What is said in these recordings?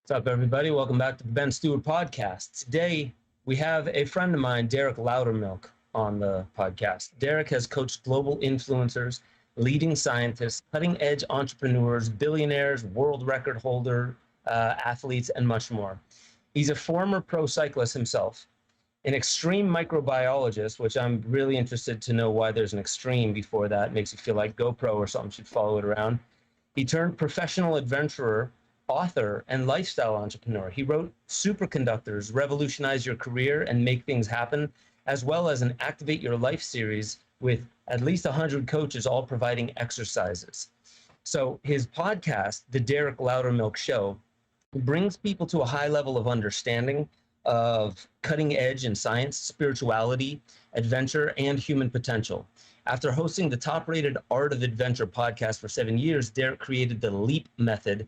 What's up, everybody? Welcome back to the Ben Stewart podcast. Today, we have a friend of mine, Derek Loudermilk, on the podcast. Derek has coached global influencers, leading scientists, cutting-edge entrepreneurs, billionaires, world record holder, athletes, and much more. He's a former pro cyclist himself, an extreme microbiologist, which I'm really interested to know why there's an extreme before that. It makes you feel like GoPro or something should follow it around. He turned professional adventurer, author, and lifestyle entrepreneur. He wrote Superconductors, Revolutionize Your Career and Make Things Happen, as well as an Activate Your Life series with at least 100 coaches all providing exercises. So his podcast, The Derek Loudermilk Show, brings people to a high level of understanding of cutting edge in science, spirituality, adventure, and human potential. After hosting the top-rated Art of Adventure podcast for 7 years, Derek created the LEAP method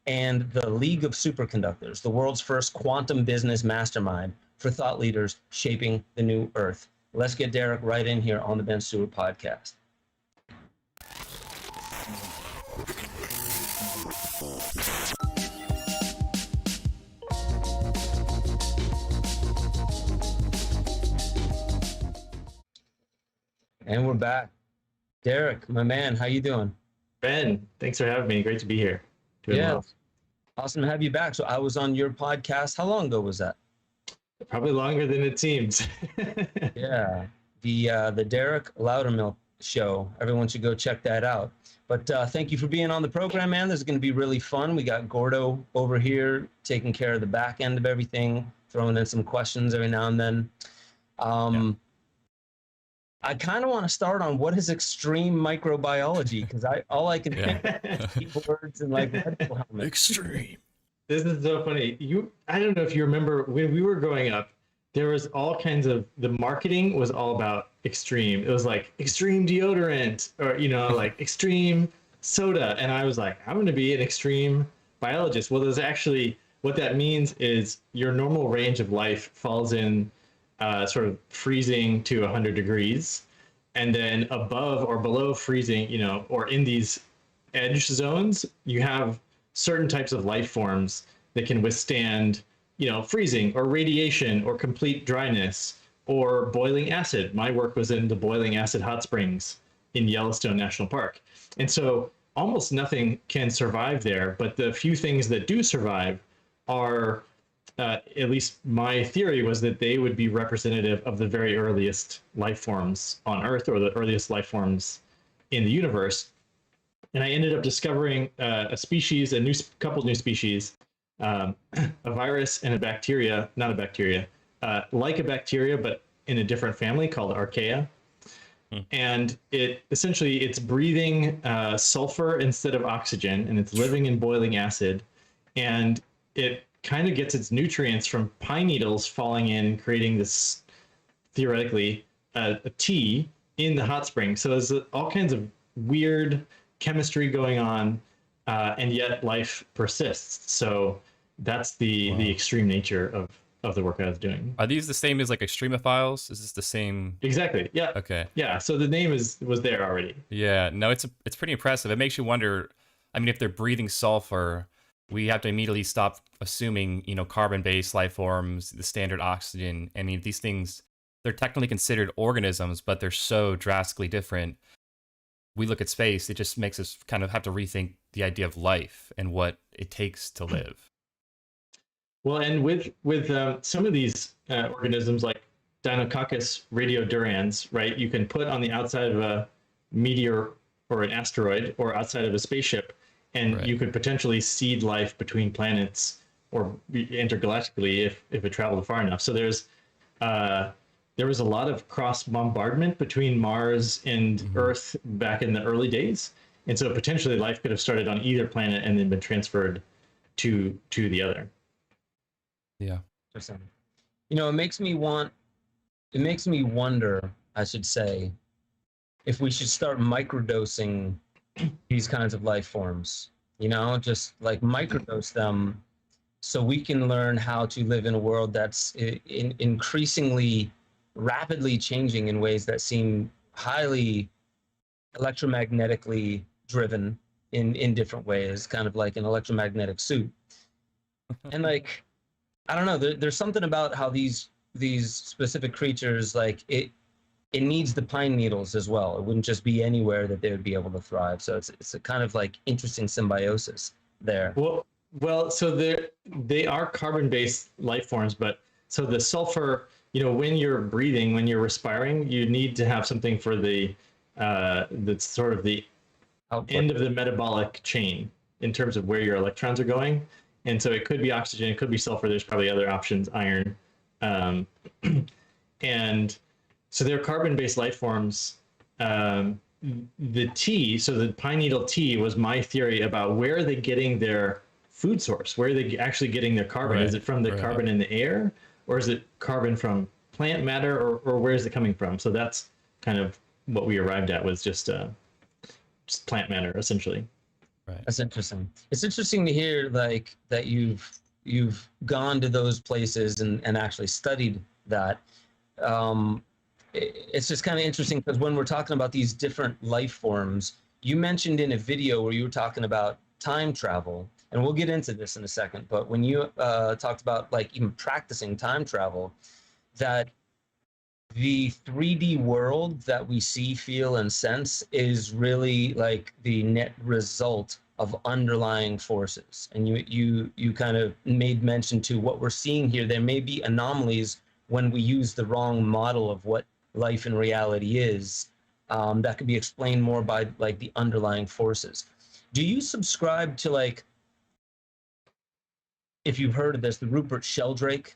and the League of Superconductors, the world's first quantum business mastermind for thought leaders shaping the new Earth. Let's get Derek right in here on the Ben Stewart podcast. And we're back. Derek, my man, how you doing? Ben, thanks for having me. Great to be here. Doing well. Awesome to have you back. So I was on your podcast. How long ago was that? Probably longer than it seems. Yeah, the Derek Loudermilk Show. Everyone should go check that out. But thank you for being on the program, man. This is going to be really fun. We got Gordo over here taking care of the back end of everything, throwing in some questions every now and then. I kind of want to start on what is extreme microbiology, because all I can think of is keyboards and like medical helmets. Extreme. This is so funny. I don't know if you remember when we were growing up, there was all kinds of, the marketing was all about extreme. It was like extreme deodorant or, like extreme soda. And I was like, I'm going to be an extreme biologist. Well, there's actually, what that means is your normal range of life falls in sort of freezing to 100 degrees, and then above or below freezing, or in these edge zones, you have certain types of life forms that can withstand, freezing or radiation or complete dryness or boiling acid. My work was in the boiling acid hot springs in Yellowstone National Park. And so almost nothing can survive there, but the few things that do survive are at least my theory was that they would be representative of the very earliest life forms on Earth, or the earliest life forms in the universe. And I ended up discovering a couple new species, a virus and a bacteria, not a bacteria, like a bacteria, but in a different family called Archaea. And it's breathing sulfur instead of oxygen, and it's living in boiling acid. And it kind of gets its nutrients from pine needles falling in, creating this, theoretically, a tea in the hot spring. So there's all kinds of weird chemistry going on, and yet life persists. So that's the extreme nature of the work I was doing. Are these the same as like extremophiles? Is this the same? Exactly. Yeah. Okay. Yeah. So the name was there already. Yeah. No, it's pretty impressive. It makes you wonder. I mean, if they're breathing sulfur, we have to immediately stop assuming, carbon-based life forms, the standard oxygen. I mean, these things, they're technically considered organisms, but they're so drastically different. We look at space, it just makes us kind of have to rethink the idea of life and what it takes to live. Well, and with some of these organisms, like Deinococcus radiodurans, right, you can put on the outside of a meteor or an asteroid or outside of a spaceship, and you could potentially seed life between planets or intergalactically if it traveled far enough. So there was a lot of cross bombardment between Mars and Earth back in the early days, and so potentially life could have started on either planet and then been transferred to the other. Yeah. It makes me wonder, I should say, if we should start microdosing these kinds of life forms, just like microdose them so we can learn how to live in a world that's increasingly rapidly changing in ways that seem highly electromagnetically driven in different ways, kind of like an electromagnetic suit. And like, I don't know, there's something about how these specific creatures, like it needs the pine needles as well. It wouldn't just be anywhere that they would be able to thrive. So it's a kind of like interesting symbiosis there. Well, so they are carbon-based life forms, but so the sulfur, when you're breathing, when you're respiring, you need to have something for the sort of the Output. end of the metabolic chain in terms of where your electrons are going. And so it could be oxygen, it could be sulfur. There's probably other options, iron, and so they're carbon-based life forms. The tea, so the pine needle tea was my theory about where are they getting their food source? Where are they actually getting their carbon? Right, Is it from the carbon in the air, or is it carbon from plant matter, or where is it coming from? So that's kind of what we arrived at, was just plant matter, essentially. Right. That's interesting. It's interesting to hear like that you've gone to those places and actually studied that. It's just kind of interesting because when we're talking about these different life forms, you mentioned in a video where you were talking about time travel, and we'll get into this in a second, but when you talked about like even practicing time travel, that the 3D world that we see, feel, and sense is really like the net result of underlying forces. And you kind of made mention to what we're seeing here. There may be anomalies when we use the wrong model of what life in reality is, that could be explained more by like the underlying forces. Do you subscribe to, like, if you've heard of this, the Rupert Sheldrake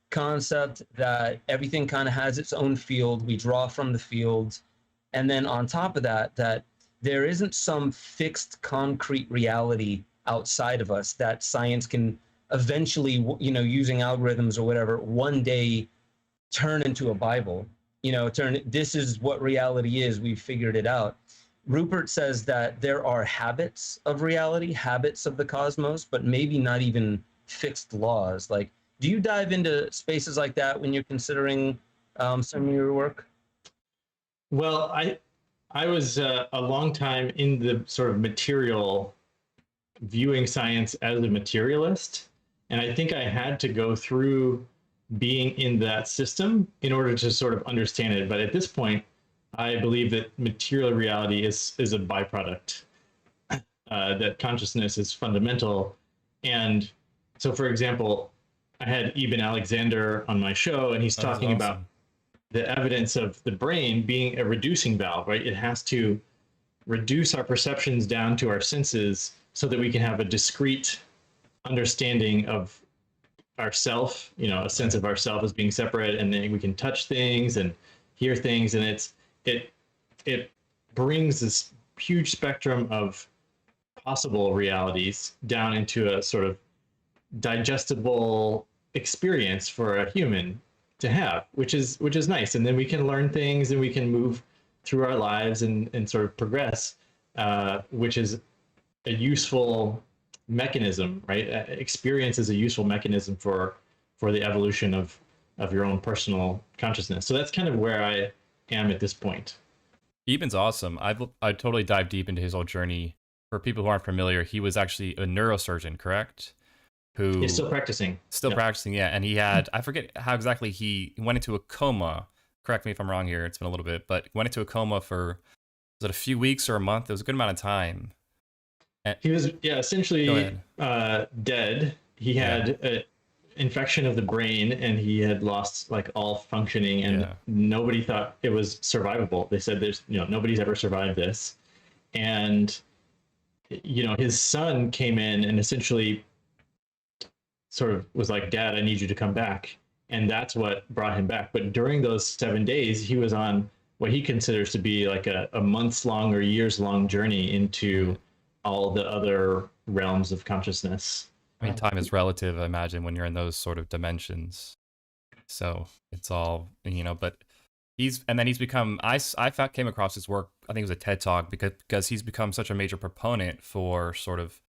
concept, that everything kind of has its own field, we draw from the field, and then on top of that, that there isn't some fixed concrete reality outside of us that science can eventually, using algorithms or whatever, one day turn into a Bible, this is what reality is, we've figured it out. Rupert says that there are habits of reality, habits of the cosmos, but maybe not even fixed laws. Like, do you dive into spaces like that when you're considering some of your work? Well, I was a long time in the sort of material, viewing science as a materialist, and I think I had to go through being in that system in order to sort of understand it. But at this point, I believe that material reality is a byproduct, that consciousness is fundamental. And so, for example, I had Eben Alexander on my show, and he's talking about the evidence of the brain being a reducing valve, right? It has to reduce our perceptions down to our senses so that we can have a discrete understanding of ourself, a sense of ourself as being separate, and then we can touch things and hear things, and it brings this huge spectrum of possible realities down into a sort of digestible experience for a human to have, which is nice. And then we can learn things, and we can move through our lives and sort of progress, which is a useful mechanism, right? Experience is a useful mechanism for the evolution of your own personal consciousness. So that's kind of where I am at this point. Eben's awesome. I totally dive deep into his whole journey. For people who aren't familiar, he was actually a neurosurgeon, correct? Who He's still practicing. Practicing, yeah. And he had, I forget how exactly he went into a coma. Correct me if I'm wrong here. It's been a little bit, but he went into a coma for, was it a few weeks or a month? It was a good amount of time. He was, essentially dead. He had an infection of the brain, and he had lost like all functioning, and nobody thought it was survivable. They said there's, nobody's ever survived this. And, his son came in and essentially sort of was like, "Dad, I need you to come back." And that's what brought him back. But during those 7 days, he was on what he considers to be like a months long or years long journey into all the other realms of consciousness. I mean, time is relative, I imagine, when you're in those sort of dimensions. So it's all, but he's become, I came across his work, I think it was a TED Talk, because he's become such a major proponent for sort of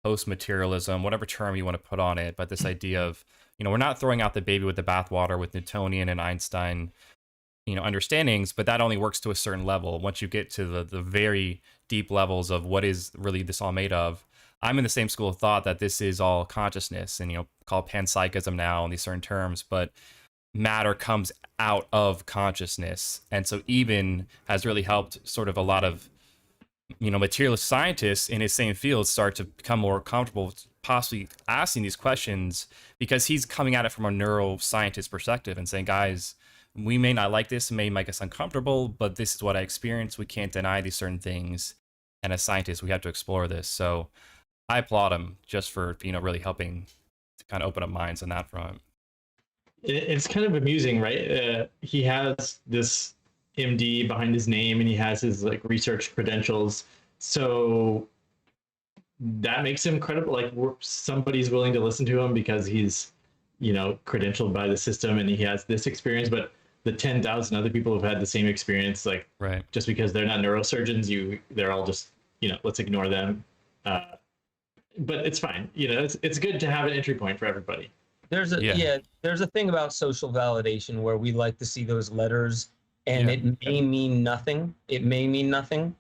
post-materialism, whatever term you want to put on it, but this idea of, we're not throwing out the baby with the bathwater with Newtonian and Einstein understandings, but that only works to a certain level. Once you get to the very deep levels of what is really this all made of, I'm in the same school of thought that this is all consciousness, and called panpsychism now in these certain terms, but matter comes out of consciousness. And so Eben has really helped sort of a lot of materialist scientists in his same field start to become more comfortable possibly asking these questions, because he's coming at it from a neuroscientist perspective and saying, guys, we may not like this, it may make us uncomfortable, but this is what I experienced. We can't deny these certain things, and as scientists we have to explore this. So I applaud him just for really helping to kind of open up minds on that front. It's kind of amusing, right? He has this MD behind his name, and he has his like research credentials, so that makes him credible. Like somebody's willing to listen to him because he's credentialed by the system and he has this experience. But the 10,000 other people who've had the same experience, like right, just because they're not neurosurgeons, they're all just let's ignore them. But it's fine. It's good to have an entry point for everybody. There's a thing about social validation where we like to see those letters, and it may mean nothing. It may mean nothing.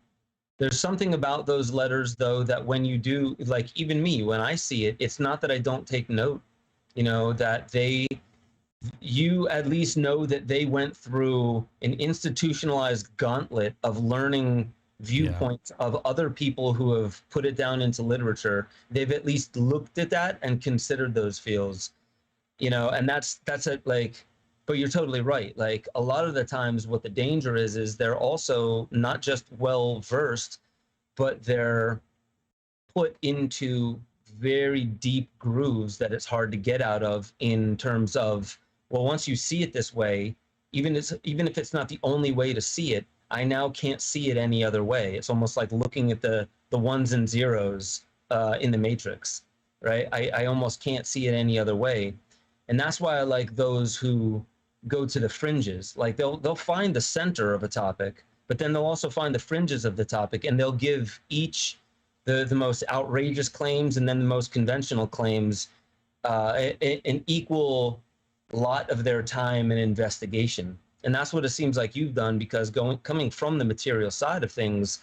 There's something about those letters, though, that when you do, like even me, when I see it, it's not that I don't take note, that you at least know that they went through an institutionalized gauntlet of learning viewpoints of other people who have put it down into literature. They've at least looked at that and considered those fields, and that's it. Like, but you're totally right. Like a lot of the times what the danger is they're also not just well versed, but they're put into very deep grooves that it's hard to get out of, in terms of, well, once you see it this way, even if it's not the only way to see it, I now can't see it any other way. It's almost like looking at the ones and zeros in the Matrix, right? I almost can't see it any other way. And that's why I like those who go to the fringes. Like they'll find the center of a topic, but then they'll also find the fringes of the topic, and they'll give each the most outrageous claims and then the most conventional claims an equal lot of their time and investigation. And that's what it seems like you've done, because coming from the material side of things,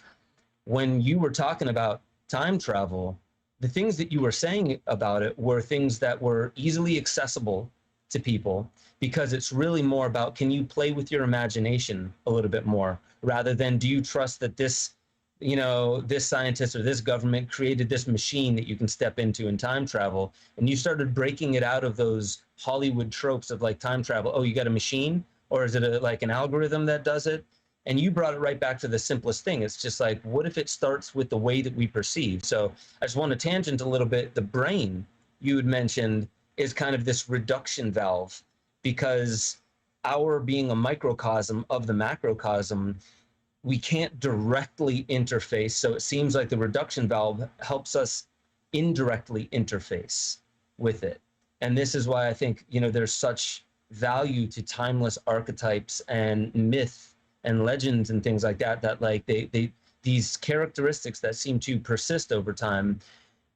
when you were talking about time travel, the things that you were saying about it were things that were easily accessible to people, because it's really more about, can you play with your imagination a little bit more, rather than do you trust that this scientist or this government created this machine that you can step into in time travel. And you started breaking it out of those Hollywood tropes of like time travel. Oh, you got a machine? Or is it like an algorithm that does it? And you brought it right back to the simplest thing. It's just like, what if it starts with the way that we perceive? So I just want to tangent a little bit. The brain you had mentioned is kind of this reduction valve, because our being a microcosm of the macrocosm, we can't directly interface. So it seems like the reduction valve helps us indirectly interface with it. And this is why I think, there's such value to timeless archetypes and myth and legends and things like that, that like these characteristics that seem to persist over time,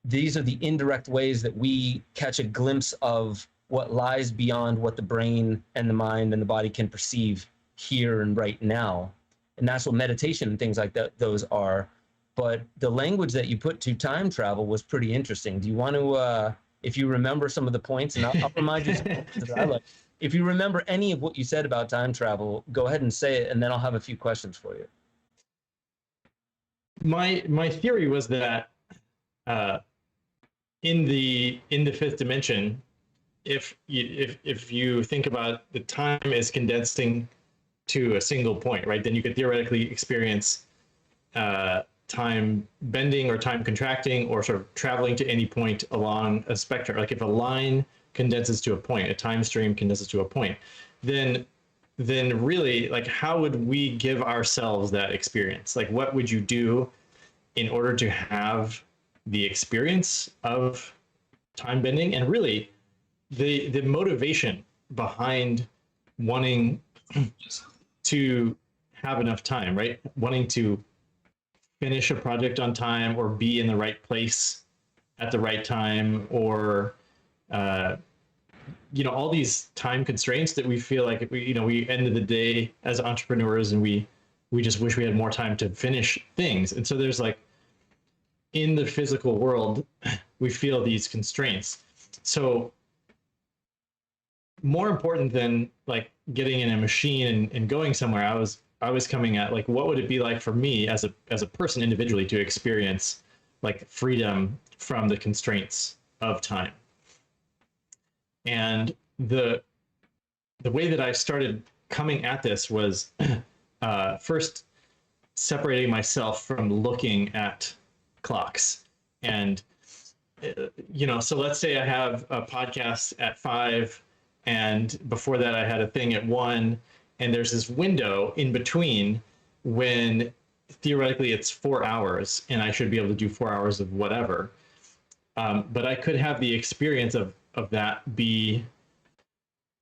these are the indirect ways that we catch a glimpse of what lies beyond what the brain and the mind and the body can perceive here and right now. And that's what meditation and things like that, those are. But the language that you put to time travel was pretty interesting. Do you want to, if you remember some of the points, and I'll remind you, if you remember any of what you said about time travel, go ahead and say it, and then I'll have a few questions for you. My theory was that in the fifth dimension, if you think about the time as condensing to a single point, right, then you could theoretically experience time bending or time contracting, or sort of traveling to any point along a spectrum. Like if a line condenses to a point, a time stream condenses to a point, then really, like, how would we give ourselves that experience? Like, what would you do in order to have the experience of time bending? And really the motivation behind wanting to have enough time, right? Wanting to finish a project on time, or be in the right place at the right time, or all these time constraints that we feel like we end of the day as entrepreneurs, and we just wish we had more time to finish things. And so there's like, in the physical world, we feel these constraints. So more important than like getting in a machine and going somewhere, I was coming at like, what would it be like for me as a person individually to experience like freedom from the constraints of time. And the way that I started coming at this was first separating myself from looking at clocks. And so let's say I have a podcast at 5, and before that I had a thing at 1, and there's this window in between when theoretically it's 4 hours and I should be able to do 4 hours of whatever. But I could have the experience of that be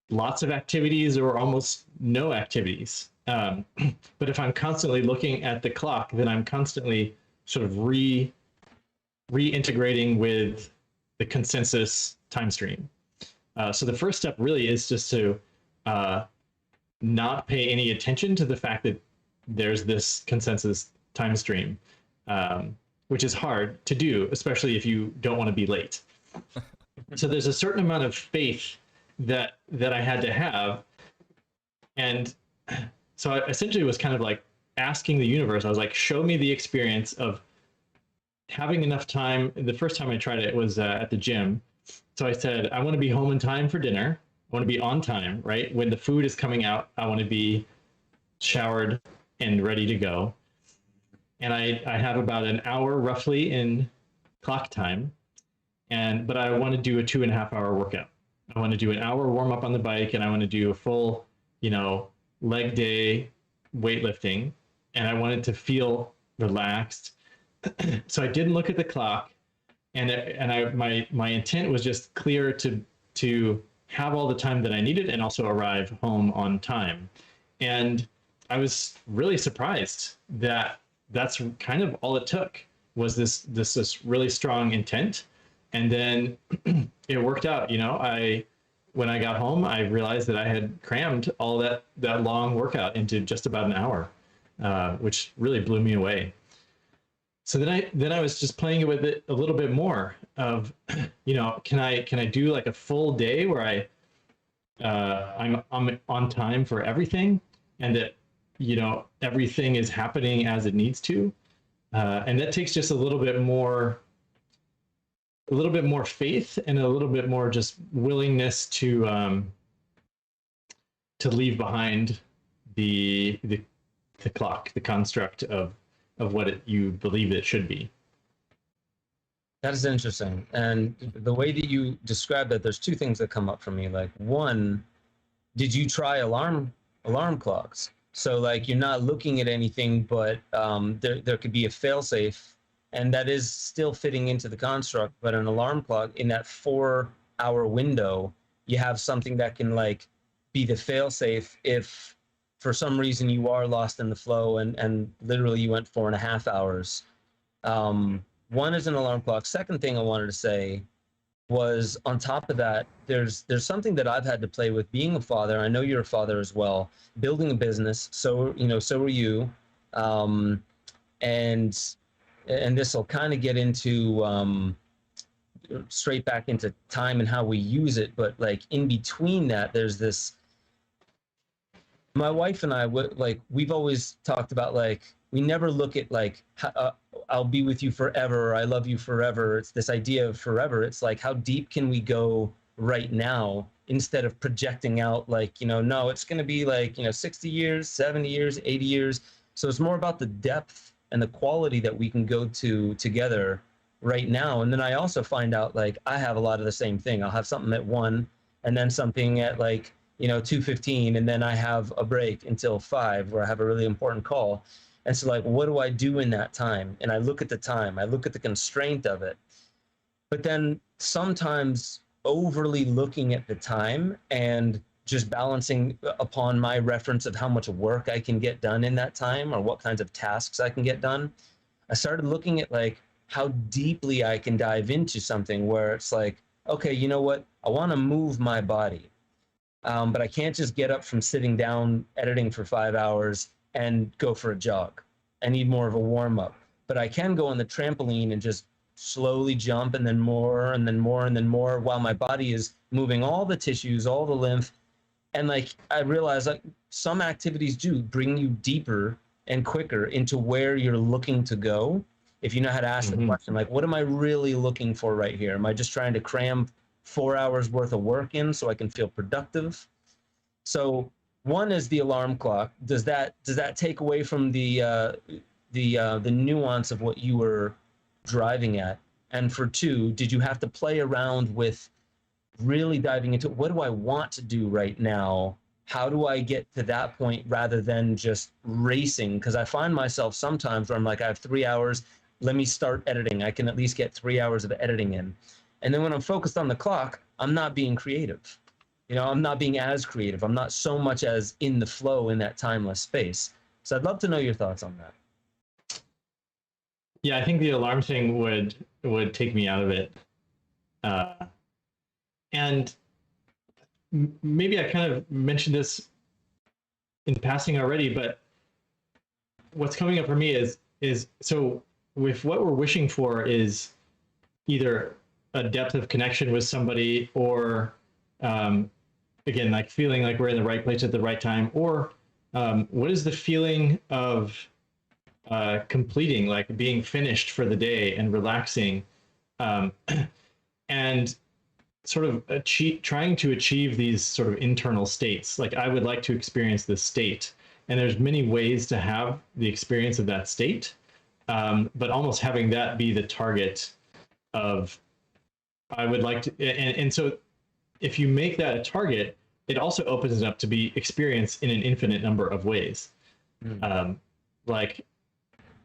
lots of activities or almost no activities. But if I'm constantly looking at the clock, then I'm constantly sort of reintegrating with the consensus time stream. So the first step really is just to not pay any attention to the fact that there's this consensus time stream, which is hard to do, especially if you don't want to be late. So there's a certain amount of faith that I had to have. And so I essentially was kind of like asking the universe, I was like, show me the experience of having enough time. The first time I tried it was at the gym. So I said, I want to be home in time for dinner. I want to be on time, right? When the food is coming out, I want to be showered and ready to go. And I have about an hour roughly in clock time. But I want to do a 2.5 hour workout. I want to do an hour warm up on the bike, and I want to do a full, leg day weightlifting. And I wanted to feel relaxed. So I didn't look at the clock, my intent was just clear to have all the time that I needed and also arrive home on time. And I was really surprised that that's kind of all it took, was this really strong intent. And then it worked out. When I got home, I realized that I had crammed all that long workout into just about an hour, which really blew me away. So then I was just playing with it a little bit more of, can I do like a full day where I'm on time for everything, and that, everything is happening as it needs to. And that takes just a little bit more faith and a little bit more just willingness to leave behind the clock, the construct of what you believe it should be. That is interesting. And the way that you describe that, there's two things that come up for me. Like, one, did you try alarm clocks? So like, you're not looking at anything, but there could be a fail-safe, and that is still fitting into the construct. But an alarm clock, in that 4-hour window, you have something that can like be the fail-safe if for some reason you are lost in the flow and literally you went 4.5 hours. One is an alarm clock. Second thing I wanted to say was, on top of that, there's something that I've had to play with being a father. I know you're a father as well, building a business. So are you. And this will kind of get into straight back into time and how we use it. But like, in between that, there's this, my wife and I, we've always talked about, like, we never look at like, I'll be with you forever, or I love you forever. It's this idea of forever. It's like, how deep can we go right now, instead of projecting out like, no, it's going to be like, 60 years, 70 years, 80 years. So it's more about the depth and the quality that we can go to together right now. And then I also find out, like, I have a lot of the same thing. I'll have something at 1, and then something at like, 2:15, and then I have a break until 5 where I have a really important call. And so like, what do I do in that time? And I look at the time, I look at the constraint of it. But then sometimes overly looking at the time and just balancing upon my reference of how much work I can get done in that time, or what kinds of tasks I can get done, I started looking at like how deeply I can dive into something where it's like, okay, you know what? I want to move my body, but I can't just get up from sitting down editing for 5 hours and go for a jog. I need more of a warm up. But I can go on the trampoline and just slowly jump, and then more, and then more, and then more, while my body is moving all the tissues, all the lymph. And like I realize, like, some activities do bring you deeper and quicker into where you're looking to go. If you know how to ask the question, like, what am I really looking for right here? Am I just trying to cram 4 hours worth of work in so I can feel productive? So one is the alarm clock. Does that take away from the nuance of what you were driving at? And for two, did you have to play around with really diving into, what do I want to do right now? How do I get to that point rather than just racing? Because I find myself sometimes where I'm like, I have 3 hours, let me start editing. I can at least get 3 hours of editing in. And then when I'm focused on the clock, I'm not being creative. You know, I'm not being as creative. I'm not so much as in the flow in that timeless space. So I'd love to know your thoughts on that. Yeah, I think the alarm thing would take me out of it. And maybe I kind of mentioned this in passing already, but what's coming up for me is so with what we're wishing for is either a depth of connection with somebody, or again, like feeling like we're in the right place at the right time, or what is the feeling of completing, like being finished for the day and relaxing, and sort of trying to achieve these sort of internal states. Like, I would like to experience this state, and there's many ways to have the experience of that state, but almost having that be the target of, I would like to, and so if you make that a target, it also opens it up to be experienced in an infinite number of ways. Like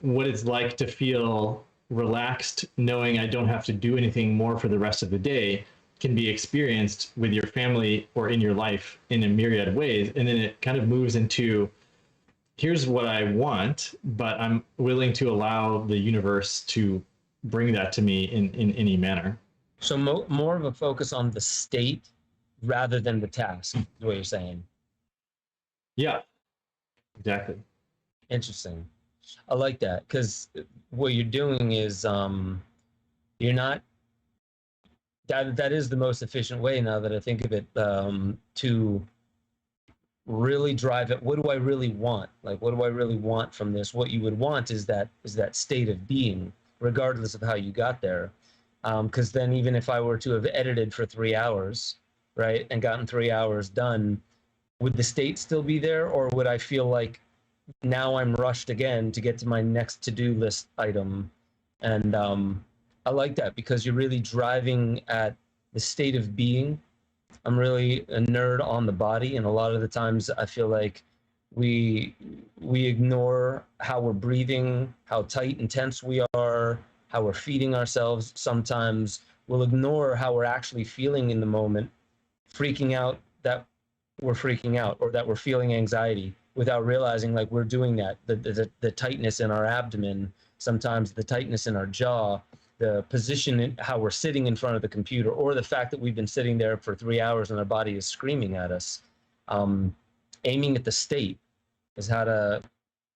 what it's like to feel relaxed, knowing I don't have to do anything more for the rest of the day, can be experienced with your family or in your life in a myriad ways. And then it kind of moves into, here's what I want, but I'm willing to allow the universe to bring that to me in any manner. So more of a focus on the state rather than the task, is what you're saying. Yeah, exactly. Interesting. I like that, because what you're doing is you're not, that is the most efficient way, now that I think of it, to really drive it. What do I really want? Like, what do I really want from this? What you would want is that state of being, regardless of how you got there. Because then even if I were to have edited for 3 hours, right, and gotten 3 hours done, would the state still be there? Or would I feel like now I'm rushed again to get to my next to-do list item? And I like that, because you're really driving at the state of being. I'm really a nerd on the body, and a lot of the times I feel like we ignore how we're breathing, how tight and tense we are, how we're feeding ourselves. Sometimes we'll ignore how we're actually feeling in the moment, freaking out that we're freaking out, or that we're feeling anxiety, without realizing like we're doing that. The tightness in our abdomen, sometimes the tightness in our jaw, the position in how we're sitting in front of the computer, or the fact that we've been sitting there for 3 hours and our body is screaming at us. Aiming at the state is how to,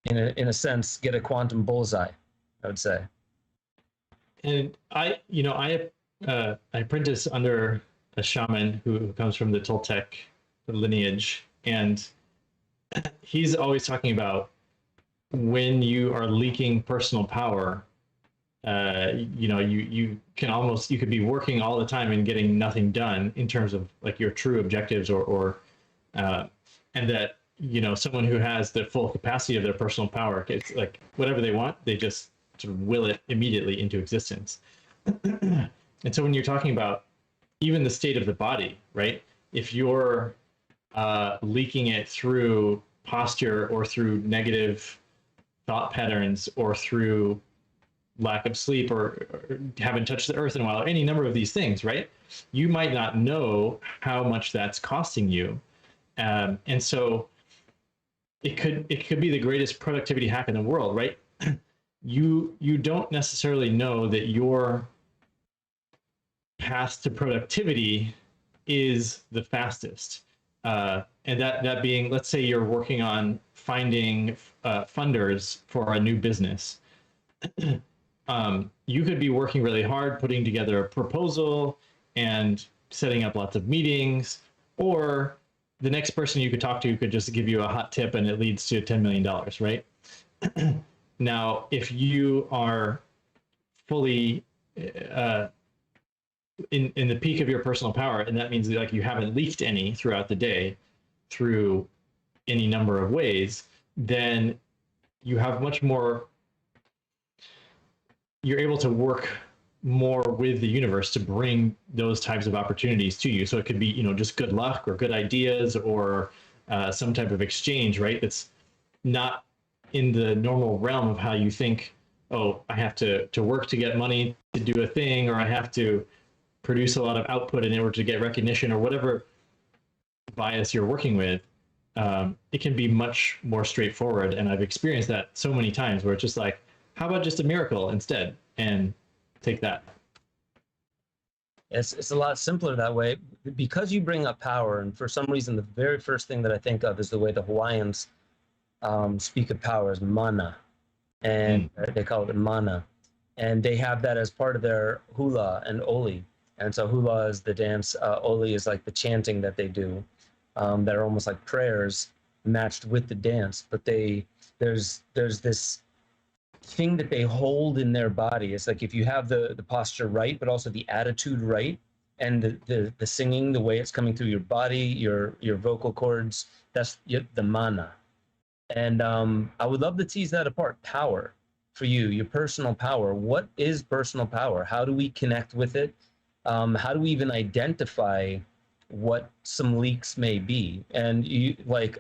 in a sense, get a quantum bullseye, I would say. And I apprentice under a shaman who comes from the Toltec lineage, and he's always talking about when you are leaking personal power, you could be working all the time and getting nothing done in terms of like your true objectives, or and that, someone who has the full capacity of their personal power, it's like whatever they want, they just sort of will it immediately into existence. And so when you're talking about even the state of the body, right? If you're leaking it through posture, or through negative thought patterns, or through lack of sleep, or haven't touched the earth in a while, or any number of these things, right? You might not know how much that's costing you. And so it could be the greatest productivity hack in the world, right? You don't necessarily know that you're path to productivity is the fastest. And that being, let's say you're working on finding funders for a new business. You could be working really hard, putting together a proposal and setting up lots of meetings, or the next person you could talk to could just give you a hot tip and it leads to $10 million, right? Now, if you are fully in the peak of your personal power, and that means that, like, you haven't leaked any throughout the day through any number of ways, then you have much more, you're able to work more with the universe to bring those types of opportunities to you. So it could be, just good luck or good ideas or some type of exchange, right? It's not in the normal realm of how you think, oh, I have to work to get money to do a thing, or I have to produce a lot of output in order to get recognition, or whatever bias you're working with. It can be much more straightforward. And I've experienced that so many times where it's just like, how about just a miracle instead? And take that. It's a lot simpler that way, because you bring up power. And for some reason, the very first thing that I think of is the way the Hawaiians speak of power as mana, and they call it mana. And they have that as part of their hula and oli. And so hula is the dance, oli is like the chanting that they do, that are almost like prayers matched with the dance. But there's this thing that they hold in their body. It's like if you have the posture right, but also the attitude right, and the singing, the way it's coming through your body, your vocal cords, that's the mana. And I would love to tease that apart. Power for you, your personal power. What is personal power? How do we connect with it? How do we even identify what some leaks may be? And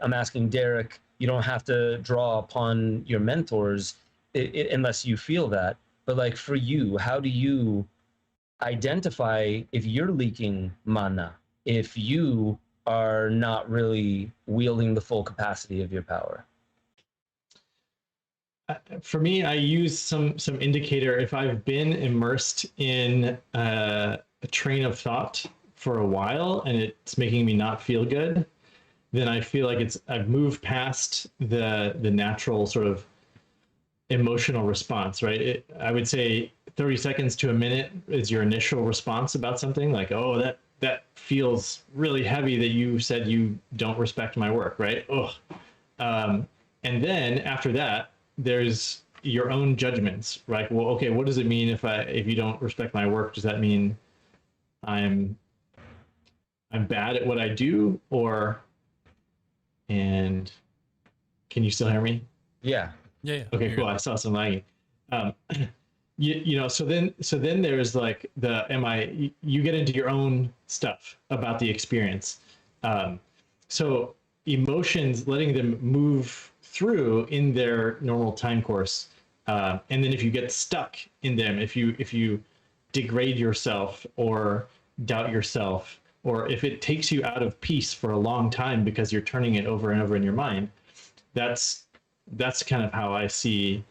I'm asking Derek, you don't have to draw upon your mentors unless you feel that. But like for you, how do you identify if you're leaking mana, if you are not really wielding the full capacity of your power? For me, I use some indicator. If I've been immersed in a train of thought for a while and it's making me not feel good, then I feel like I've moved past the natural sort of emotional response, right? I would say 30 seconds to a minute is your initial response about something, like, oh, that feels really heavy that you said you don't respect my work, right? Oh, and then after that, there's your own judgments, right? Well, okay, what does it mean if you don't respect my work? Does that mean I'm bad at what I do, and can you still hear me? Yeah. Yeah. Okay, cool. I saw some lagging. So then there's like you get into your own stuff about the experience. So emotions, letting them move through in their normal time course. And then if you get stuck in them, if you degrade yourself or doubt yourself, or if it takes you out of peace for a long time because you're turning it over and over in your mind, that's kind of how I see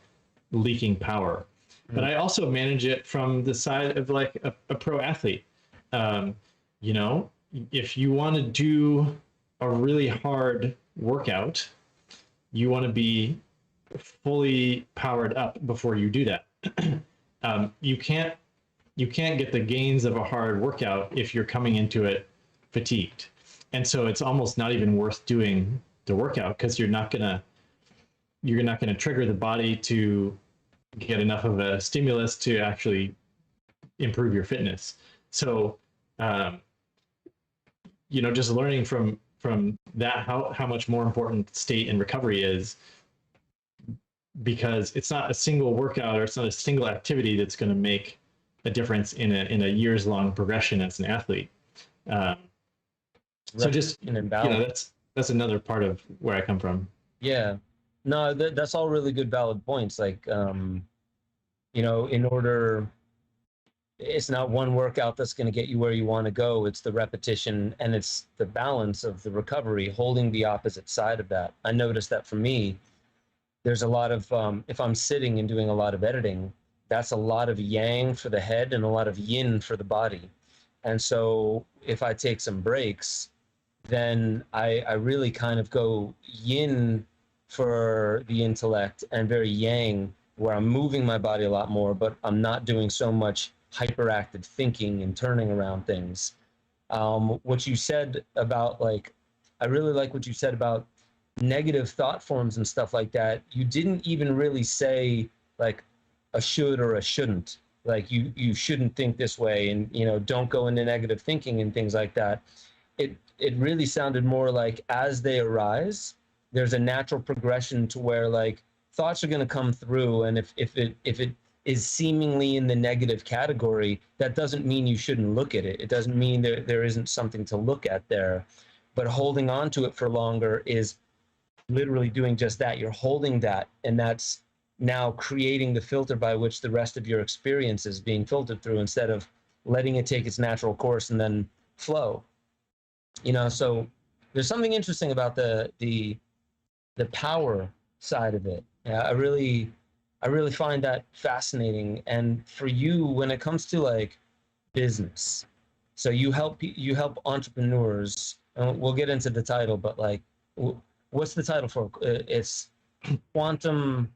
leaking power. But I also manage it from the side of like a pro athlete. If you want to do a really hard workout, you want to be fully powered up before you do that. You can't get the gains of a hard workout if you're coming into it fatigued. And so it's almost not even worth doing the workout, because you're not gonna trigger the body to get enough of a stimulus to actually improve your fitness. So, just learning from that, how much more important state and recovery is, because it's not a single workout or it's not a single activity that's going to make a difference in a years long progression as an athlete. So just, that's another part of where I come from. Yeah. No, that's all really good, valid points. Like, in order, it's not one workout that's going to get you where you want to go. It's the repetition and it's the balance of the recovery, holding the opposite side of that. I noticed that for me, there's a lot of, if I'm sitting and doing a lot of editing, that's a lot of yang for the head and a lot of yin for the body. And so if I take some breaks, then I really kind of go yin for the intellect and very yang, where I'm moving my body a lot more, but I'm not doing so much hyperactive thinking and turning around things. What you said about like, I really like what you said about negative thought forms and stuff like that. You didn't even really say like a should or a shouldn't. Like you shouldn't think this way, and don't go into negative thinking and things like that. It really sounded more like as they arise, there's a natural progression to where like thoughts are going to come through, and if it is seemingly in the negative category, that doesn't mean you shouldn't look at it. It doesn't mean there isn't something to look at there. But holding on to it for longer is literally doing just that. You're holding that, and that's now creating the filter by which the rest of your experience is being filtered through, instead of letting it take its natural course and then flow. So there's something interesting about the power side of it. I really find that fascinating. And for you, when it comes to like business, so you help entrepreneurs, and we'll get into the title, but like, what's the title for it? It's quantum.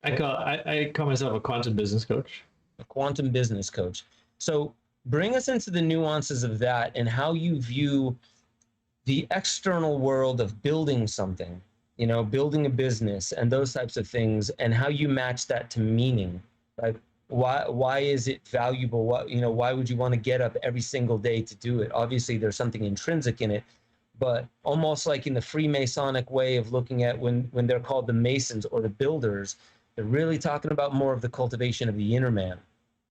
I call myself a quantum business coach. A quantum business coach. So bring us into the nuances of that and how you view the external world of building something, building a business and those types of things, and how you match that to meaning. Like, why is it valuable? Why would you want to get up every single day to do it? Obviously, there's something intrinsic in it, but almost like in the Freemasonic way of looking at when they're called the Masons or the builders, they're really talking about more of the cultivation of the inner man.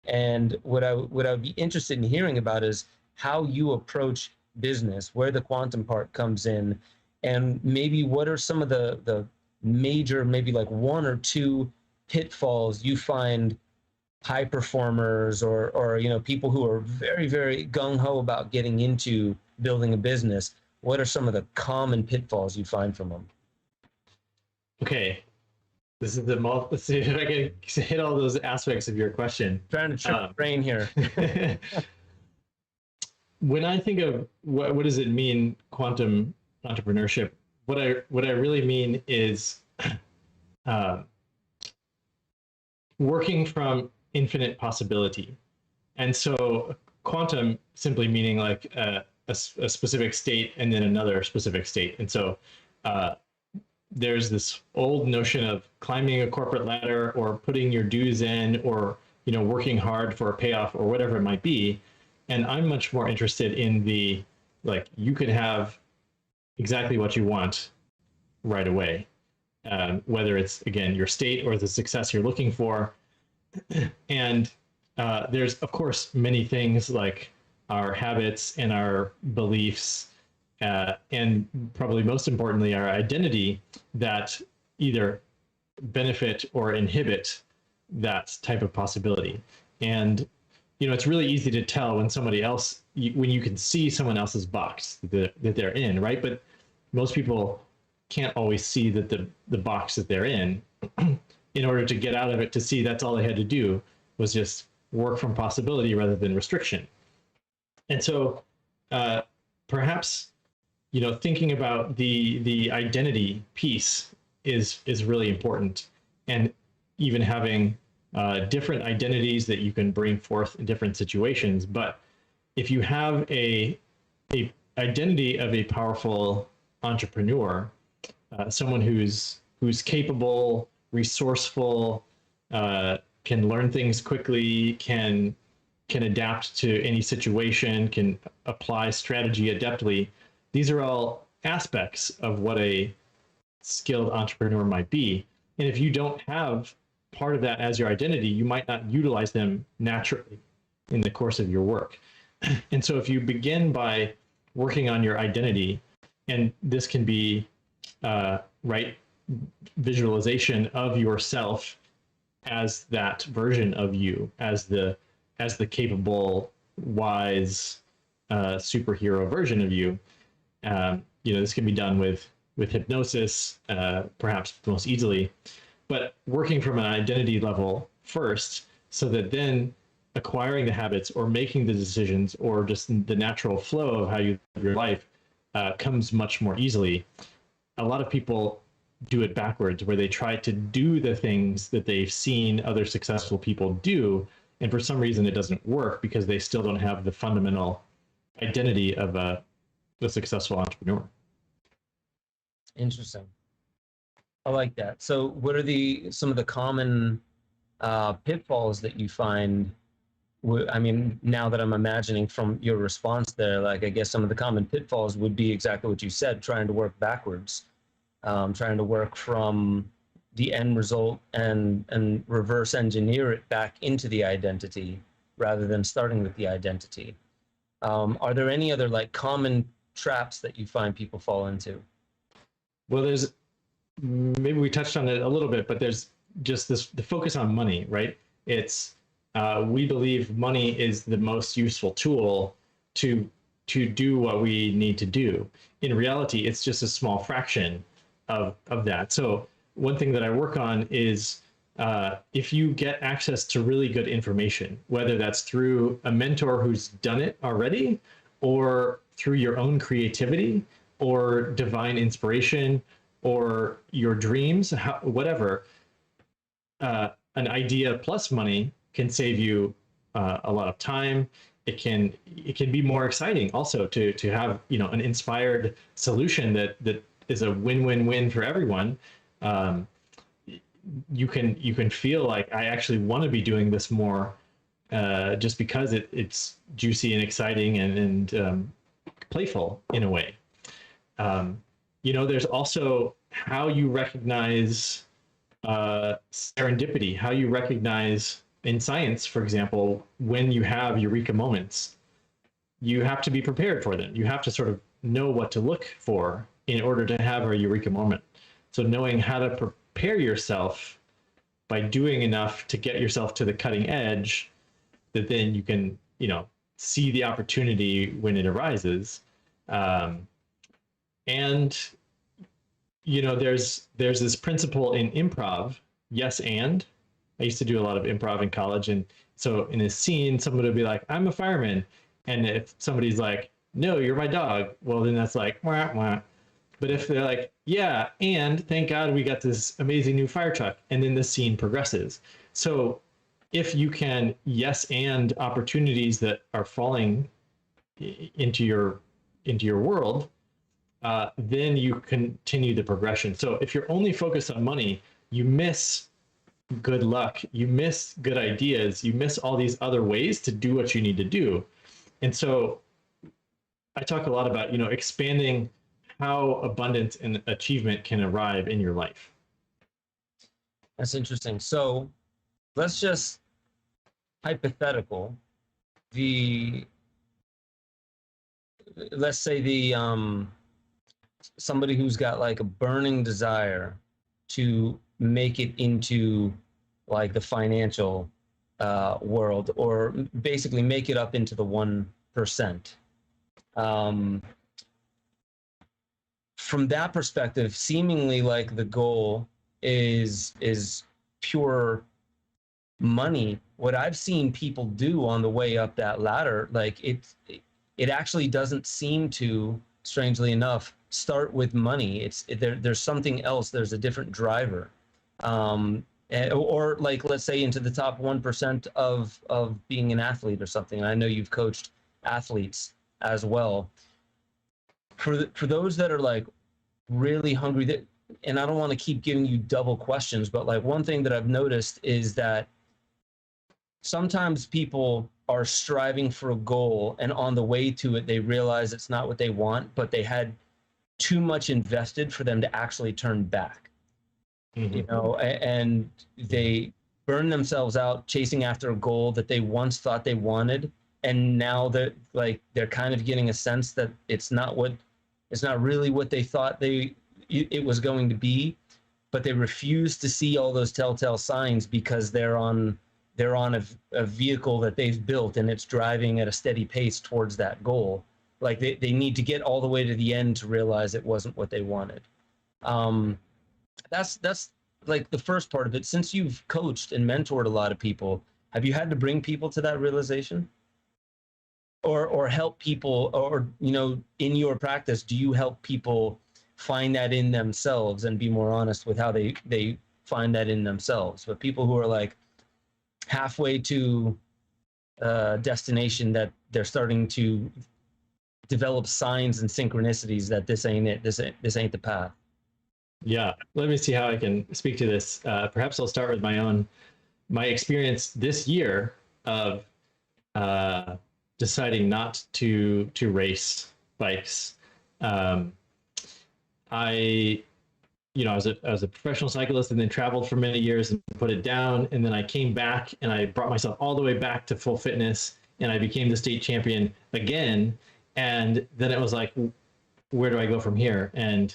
And what I would be interested in hearing about is how you approach business, where the quantum part comes in, and maybe what are some of the major, maybe like one or two pitfalls you find high performers or people who are very, very gung-ho about getting into building a business. What are some of the common pitfalls you find from them? Okay. This is let's see if I can hit all those aspects of your question. Trying to trick the brain here. When I think of what does it mean, quantum entrepreneurship, what I really mean is working from infinite possibility. And so quantum simply meaning like a specific state and then another specific state. And so there's this old notion of climbing a corporate ladder or putting your dues in, or working hard for a payoff or whatever it might be. And I'm much more interested in the, like, you could have exactly what you want right away, whether it's, again, your state or the success you're looking for. And there's, of course, many things like our habits and our beliefs, and probably most importantly, our identity, that either benefit or inhibit that type of possibility. And it's really easy to tell when somebody else, when you can see someone else's box that they're in, right? But most people can't always see that the box that they're in order to get out of it, to see that's all they had to do was just work from possibility rather than restriction. And so perhaps, thinking about the identity piece is really important, and even having different identities that you can bring forth in different situations. But if you have a identity of a powerful entrepreneur, someone who's capable, resourceful, can learn things quickly, can adapt to any situation, can apply strategy adeptly. These are all aspects of what a skilled entrepreneur might be. And if you don't have part of that as your identity, you might not utilize them naturally in the course of your work. And so if you begin by working on your identity, and this can be right visualization of yourself as that version of you, as the capable, wise, superhero version of you. This can be done with hypnosis, perhaps most easily, but working from an identity level first, so that then acquiring the habits or making the decisions or just the natural flow of how you live your life comes much more easily. A lot of people do it backwards, where they try to do the things that they've seen other successful people do, and for some reason it doesn't work because they still don't have the fundamental identity of a successful entrepreneur. Interesting. I like that. So what are some of the common pitfalls that you find? I mean, now that I'm imagining from your response there, like, I guess some of the common pitfalls would be exactly what you said, trying to work backwards, trying to work from the end result and reverse engineer it back into the identity rather than starting with the identity. Are there any other like common traps that you find people fall into? Well, maybe we touched on it a little bit, but there's just the focus on money, right? It's we believe money is the most useful tool to do what we need to do. In reality, it's just a small fraction of that. So one thing that I work on is if you get access to really good information, whether that's through a mentor who's done it already, or through your own creativity, or divine inspiration, or your dreams, whatever, an idea plus money can save you a lot of time. It can be more exciting also to have, you know, an inspired solution that is a win-win-win for everyone. You can feel like, I actually want to be doing this more, just because it's juicy and exciting and playful in a way. You know, there's also how you recognize serendipity, how you recognize in science, for example, when you have eureka moments. You have to be prepared for them. You have to sort of know what to look for in order to have a eureka moment. So knowing how to prepare yourself by doing enough to get yourself to the cutting edge, that then you can, you know, see the opportunity when it arises. And, you know, there's this principle in improv, yes and. I used to do a lot of improv in college, and so in a scene, someone would be like, I'm a fireman. And if somebody's like, no, you're my dog, well, then that's like, wah, wah. But if they're like, yeah, and thank God we got this amazing new fire truck, and then the scene progresses. So if you can yes and opportunities that are falling into your world, then you continue the progression. So if you're only focused on money, you miss good luck, you miss good ideas, you miss all these other ways to do what you need to do. And so I talk a lot about, you know, expanding how abundance and achievement can arrive in your life. That's interesting. So let's just hypothetical, let's say somebody who's got like a burning desire to make it into like the financial world, or basically make it up into the 1%. From that perspective, seemingly like the goal is pure money. What I've seen people do on the way up that ladder, like it actually doesn't seem to, strangely enough, start with money. There's something else. There's a different driver. Or like, let's say into the top 1% of being an athlete or something. And I know you've coached athletes as well. For those that are like really hungry, and I don't want to keep giving you double questions, but like one thing that I've noticed is that sometimes people are striving for a goal, and on the way to it, they realize it's not what they want, but they had too much invested for them to actually turn back. Mm-hmm. You know, and they burn themselves out chasing after a goal that they once thought they wanted, and now they're kind of getting a sense that it's not really what they thought it was going to be, but they refuse to see all those telltale signs because they're on a vehicle that they've built, and it's driving at a steady pace towards that goal. Like they need to get all the way to the end to realize it wasn't what they wanted. That's like the first part of it. Since you've coached and mentored a lot of people, Have you had to bring people to that realization, or help people, or in your practice, do you help people find that in themselves and be more honest with how they find that in themselves? But people who are like halfway to destination, that they're starting to develop signs and synchronicities that this ain't it, this ain't the path. Yeah, let me see how I can speak to this. Perhaps I'll start with my experience this year of deciding not to race bikes. I was a professional cyclist and then traveled for many years and put it down. And then I came back and I brought myself all the way back to full fitness, and I became the state champion again. And then it was like, where do I go from here? And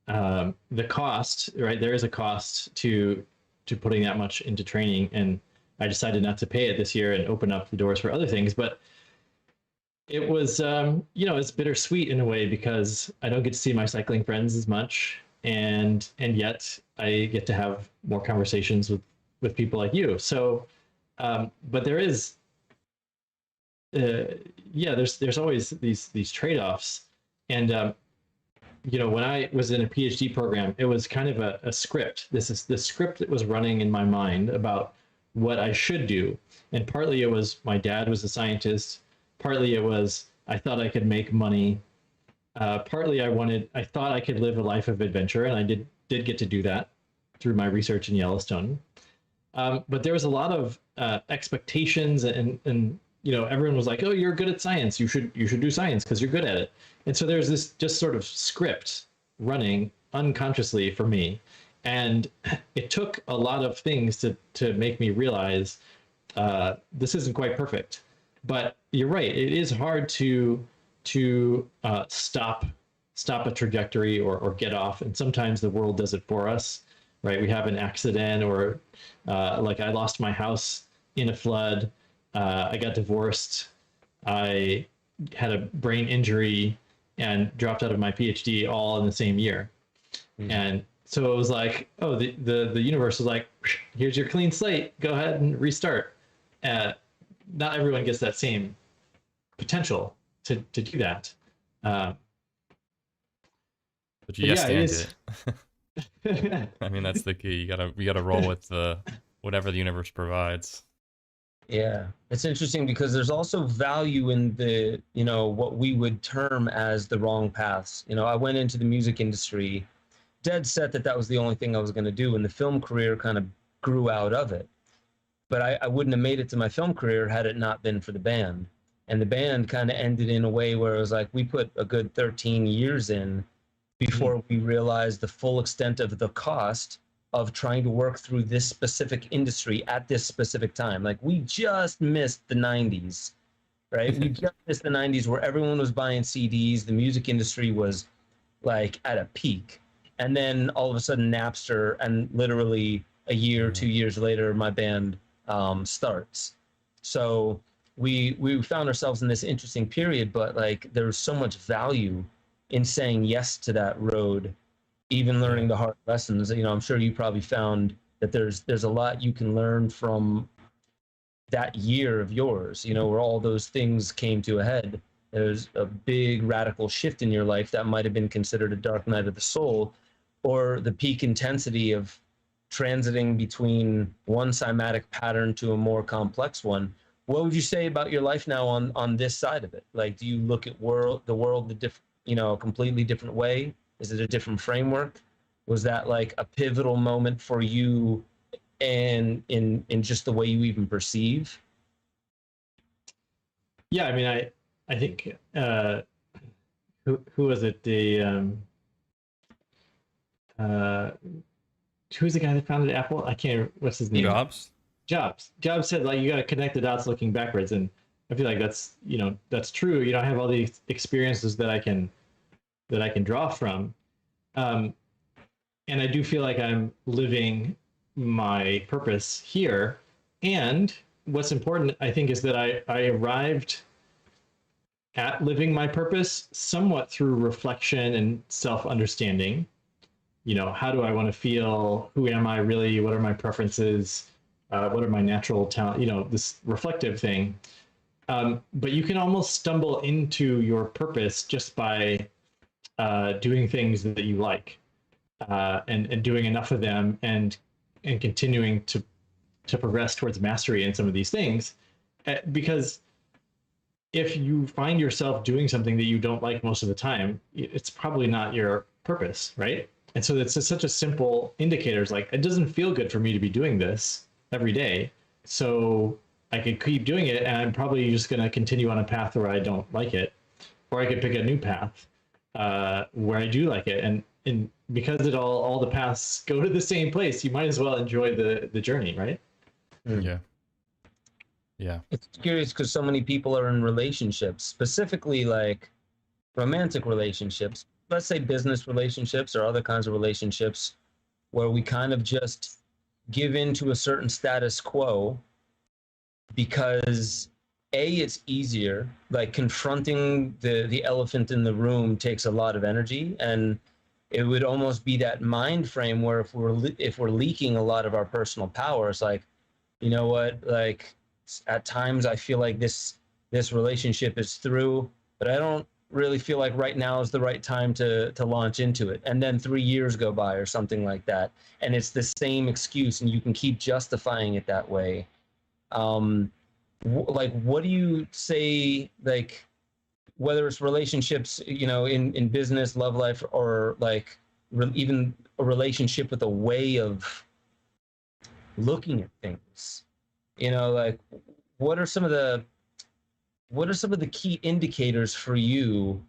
the cost, right? There is a cost to putting that much into training. And I decided not to pay it this year and open up the doors for other things. But it was, it's bittersweet in a way, because I don't get to see my cycling friends as much. And yet I get to have more conversations with people like you. So, but there is, there's always these trade-offs. And, when I was in a PhD program, it was kind of a script. This is the script that was running in my mind about what I should do. And partly it was my dad was a scientist. Partly it was I thought I could make money. Partly I thought I could live a life of adventure, and I did get to do that through my research in Yellowstone. But there was a lot of expectations, and everyone was like, "Oh, you're good at science. You should do science because you're good at it." And so there's this just sort of script running unconsciously for me, and it took a lot of things to make me realize this isn't quite perfect. But you're right; it is hard to stop a trajectory or get off, and sometimes the world does it for us, right? We have an accident, or like I lost my house in a flood. I got divorced. I had a brain injury and dropped out of my PhD all in the same year. Mm-hmm. And so it was like, oh, the universe was like, here's your clean slate. Go ahead and restart. Not everyone gets that same potential to do that. But you stand it. I mean, that's the key. You gotta roll with whatever the universe provides. Yeah, it's interesting because there's also value in the, what we would term as the wrong paths. I went into the music industry dead set that was the only thing I was going to do, and the film career kind of grew out of it. But I wouldn't have made it to my film career had it not been for the band. And the band kind of ended in a way where it was like we put a good 13 years in before we realized the full extent of the cost of trying to work through this specific industry at this specific time. Like, we just missed the 90s, right? We just missed the 90s where everyone was buying CDs. The music industry was like at a peak. And then all of a sudden Napster, and literally a year, 2 years later, my band starts. So we found ourselves in this interesting period, but like there's so much value in saying yes to that road, even learning the hard lessons. I'm sure you probably found that there's a lot you can learn from that year of yours, where all those things came to a head. There's a big radical shift in your life that might have been considered a dark night of the soul, or the peak intensity of transiting between one cymatic pattern to a more complex one. What would you say about your life now on this side of it? Like, do you look at the world a completely different way? Is it a different framework? Was that like a pivotal moment for you, and in just the way you even perceive? Yeah, I mean, I think who was it? Who's the guy that founded Apple? I can't. What's his name? Jobs said, like, you got to connect the dots looking backwards, and I feel like that's true. I have all these experiences that I can draw from, and I do feel like I'm living my purpose here. And what's important, I think, is that I arrived at living my purpose somewhat through reflection and self-understanding. How do I want to feel? Who am I really? What are my preferences? what are my natural talent, this reflective thing. But you can almost stumble into your purpose just by doing things that you like, and doing enough of them, and continuing to progress towards mastery in some of these things. Because if you find yourself doing something that you don't like most of the time, it's probably not your purpose, right? And so it's just such a simple indicator. It's like, it doesn't feel good for me to be doing this every day. So I could keep doing it, and I'm probably just going to continue on a path where I don't like it. Or I could pick a new path where I do like it. And because all the paths go to the same place, you might as well enjoy the journey, right? Yeah. Yeah. It's curious because so many people are in relationships, specifically like romantic relationships, let's say business relationships or other kinds of relationships, where we kind of just give in to a certain status quo because it's easier. Like confronting the elephant in the room takes a lot of energy, and it would almost be that mind frame where if we're leaking a lot of our personal power, it's like, you know what, like at times I feel like this relationship is through, but I don't really feel like right now is the right time to launch into it. And then 3 years go by or something like that, and it's the same excuse, and you can keep justifying it that way. Like, what do you say, like, whether it's relationships, in business, love life, or like even a relationship with a way of looking at things, like what are some of the key indicators for you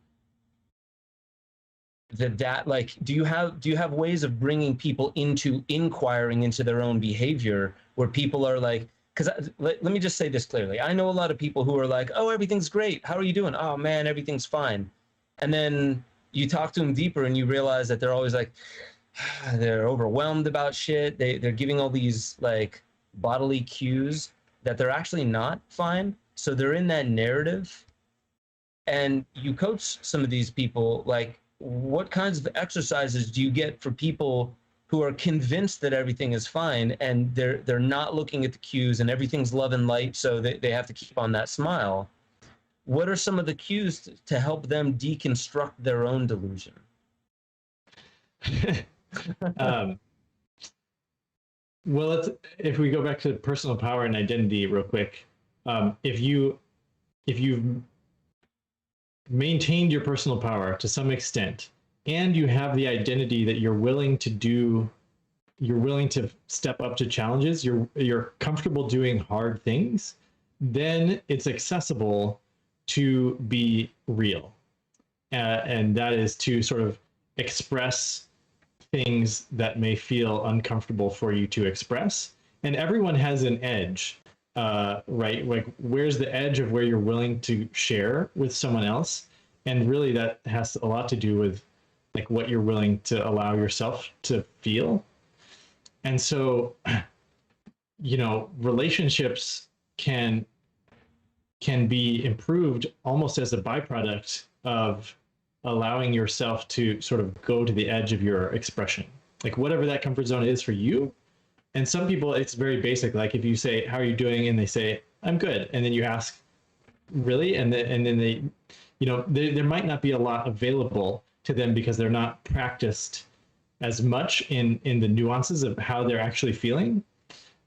that like, do you have ways of bringing people into inquiring into their own behavior, where people are like, because let me just say this clearly. I know a lot of people who are like, oh, everything's great. How are you doing? Oh, man, everything's fine. And then you talk to them deeper and you realize that they're always like, they're overwhelmed about shit. They're giving all these like bodily cues that they're actually not fine. So they're in that narrative. And you coach some of these people, like, what kinds of exercises do you get for people who are convinced that everything is fine, and they're not looking at the cues and everything's love and light, so they have to keep on that smile? What are some of the cues to help them deconstruct their own delusion? Well, if we go back to personal power and identity real quick, if you've maintained your personal power to some extent, and you have the identity that you're willing to step up to challenges, you're comfortable doing hard things, then it's accessible to be real. And that is to sort of express things that may feel uncomfortable for you to express. And everyone has an edge, right? Like, where's the edge of where you're willing to share with someone else? And really that has a lot to do with like what you're willing to allow yourself to feel. And so, relationships can be improved almost as a byproduct of allowing yourself to sort of go to the edge of your expression, like whatever that comfort zone is for you. And some people, it's very basic. Like if you say, how are you doing? And they say, I'm good. And then you ask, really? And then they, there might not be a lot available to them because they're not practiced as much in the nuances of how they're actually feeling.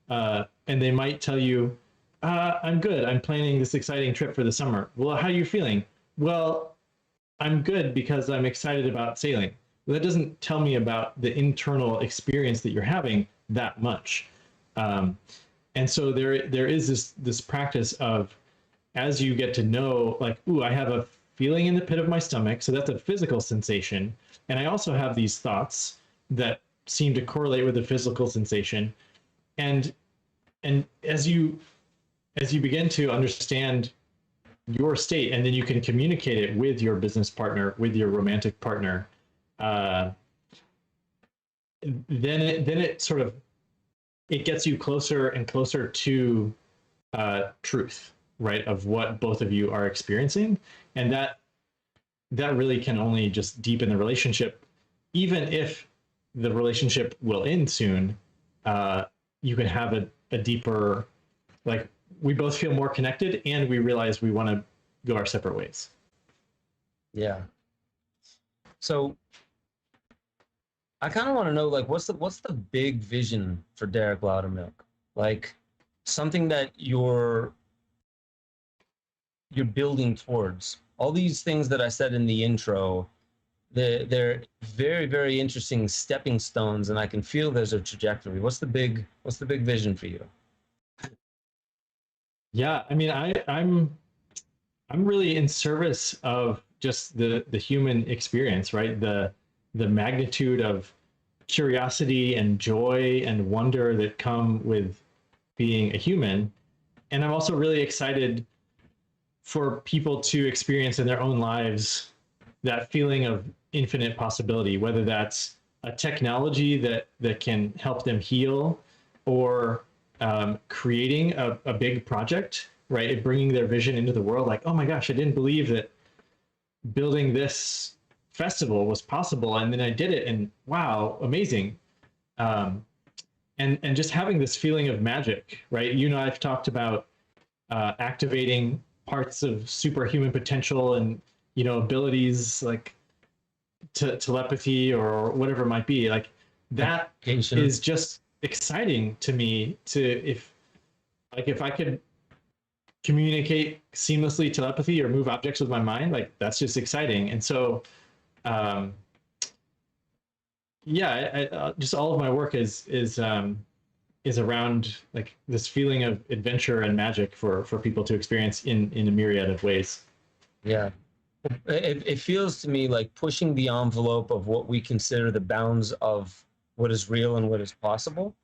And they might tell you, I'm good. I'm planning this exciting trip for the summer. Well, how are you feeling? Well, I'm good because I'm excited about sailing. Well, that doesn't tell me about the internal experience that you're having that much. And so there is this practice of, as you get to know, like, ooh, I have a feeling in the pit of my stomach. So that's a physical sensation. And I also have these thoughts that seem to correlate with the physical sensation. And as you begin to understand your state, and then you can communicate it with your business partner, with your romantic partner, then it sort of, it gets you closer and closer to truth, right, of what both of you are experiencing. And that really can only just deepen the relationship. Even if the relationship will end soon, you can have a deeper, like we both feel more connected and we realize we want to go our separate ways. Yeah. So I kind of want to know, like, what's the big vision for Derek Loudermilk? Like something that you're building towards. All these things that I said in the intro, they're very, very interesting stepping stones, and I can feel there's a trajectory. What's the big vision for you? Yeah, I mean, I'm really in service of just the human experience, right? The magnitude of curiosity and joy and wonder that come with being a human. And I'm also really excited for people to experience in their own lives that feeling of infinite possibility, whether that's a technology that can help them heal, or creating a big project, right? Bringing their vision into the world. Like, oh my gosh, I didn't believe that building this festival was possible, and then I did it, and wow, amazing. And just having this feeling of magic, right? You know, I've talked about activating parts of superhuman potential and, you know, abilities like telepathy or whatever it might be. Like that is just exciting to me. If I could communicate seamlessly telepathy or move objects with my mind, like that's just exciting. And so just all of my work is around like this feeling of adventure and magic for people to experience in a myriad of ways. Yeah. It feels to me like pushing the envelope of what we consider the bounds of what is real and what is possible.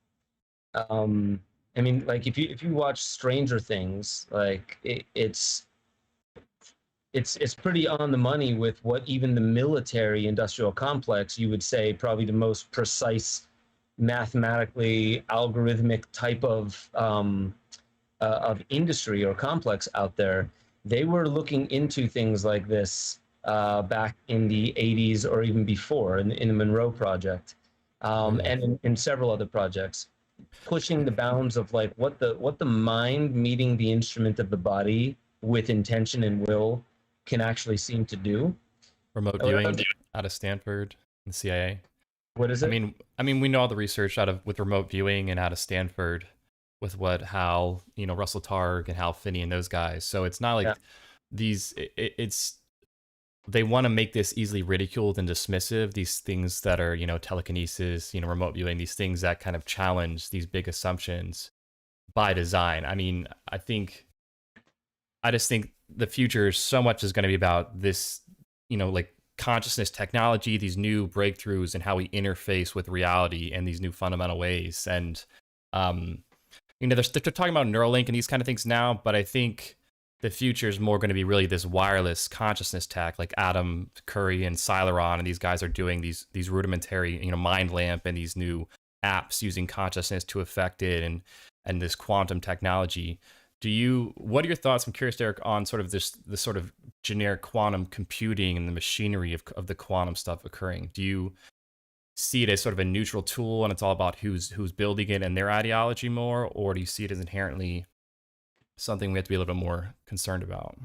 I mean, like if you watch Stranger Things, like it's pretty on the money with what even the military industrial complex, you would say probably the most precise, mathematically algorithmic type of industry or complex out there. They were looking into things like this back in the 80s or even before in the Monroe Project, and in several other projects, pushing the bounds of like what the mind meeting the instrument of the body with intention and will can actually seem to do. Remote viewing out of Stanford and CIA. What is it? I mean, we know all the research with remote viewing and out of Stanford with Hal, you know, Russell Targ and Hal Finney and those guys. So it's not like they want to make this easily ridiculed and dismissive, these things that are, you know, telekinesis, you know, remote viewing, these things that kind of challenge these big assumptions by design. I mean, I just think the future so much is going to be about this, you know, like consciousness technology, these new breakthroughs and how we interface with reality in these new fundamental ways. And, you know, they're talking about Neuralink and these kind of things now, but I think the future is more going to be really this wireless consciousness tech, like Adam Curry and Celeron, and these guys are doing these rudimentary, you know, mind lamp and these new apps using consciousness to affect it, and this quantum technology. What are your thoughts? I'm curious, Derek, on sort of this sort of generic quantum computing and the machinery of the quantum stuff occurring. Do you see it as sort of a neutral tool and it's all about who's building it and their ideology more, or do you see it as inherently something we have to be a little bit more concerned about?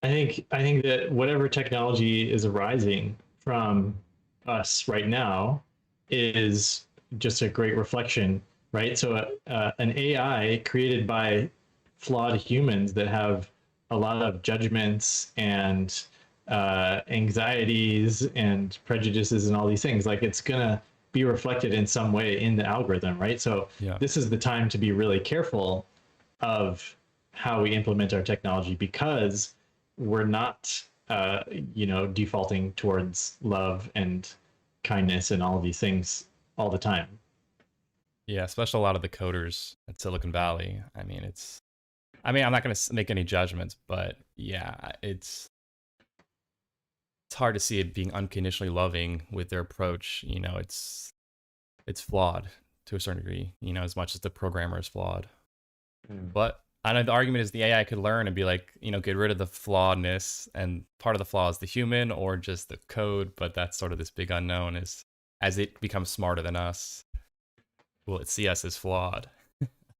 I think that whatever technology is arising from us right now is just a great reflection, right? So an AI created by flawed humans that have a lot of judgments and anxieties and prejudices and all these things, like it's gonna be reflected in some way in the algorithm, right? So This is the time to be really careful of how we implement our technology, because we're not defaulting towards love and kindness and all of these things all the time. Yeah, especially a lot of the coders at Silicon Valley. I mean, I'm not going to make any judgments, but yeah, it's hard to see it being unconditionally loving with their approach. You know, it's flawed to a certain degree, you know, as much as the programmer is flawed. But I know the argument is the AI could learn and be like, you know, get rid of the flawedness, and part of the flaw is the human or just the code. But that's sort of this big unknown as it becomes smarter than us. will it see us as flawed?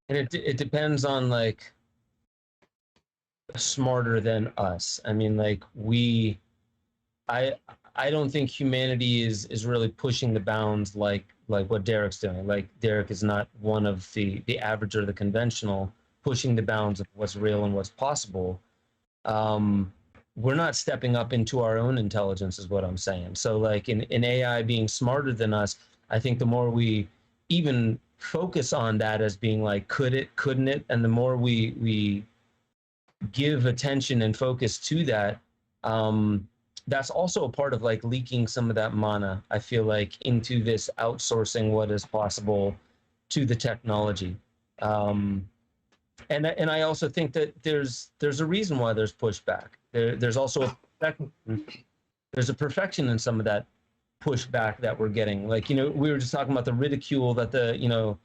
And it depends on like smarter than us. I mean, like I I don't think humanity is really pushing the bounds like what Derek's doing. Like Derek is not one of the average or the conventional pushing the bounds of what's real and what's possible. We're not stepping up into our own intelligence is what I'm saying. So like in AI being smarter than us, I think the more we even focus on that as being like, could it, couldn't it? And the more we give attention and focus to that, that's also a part of like leaking some of that mana, I feel like, into this outsourcing what is possible to the technology. And I also think that there's a reason why there's pushback. There's also there's a perfection in some of that pushback that we're getting. Like, you know, we were just talking about the ridicule that the, you know,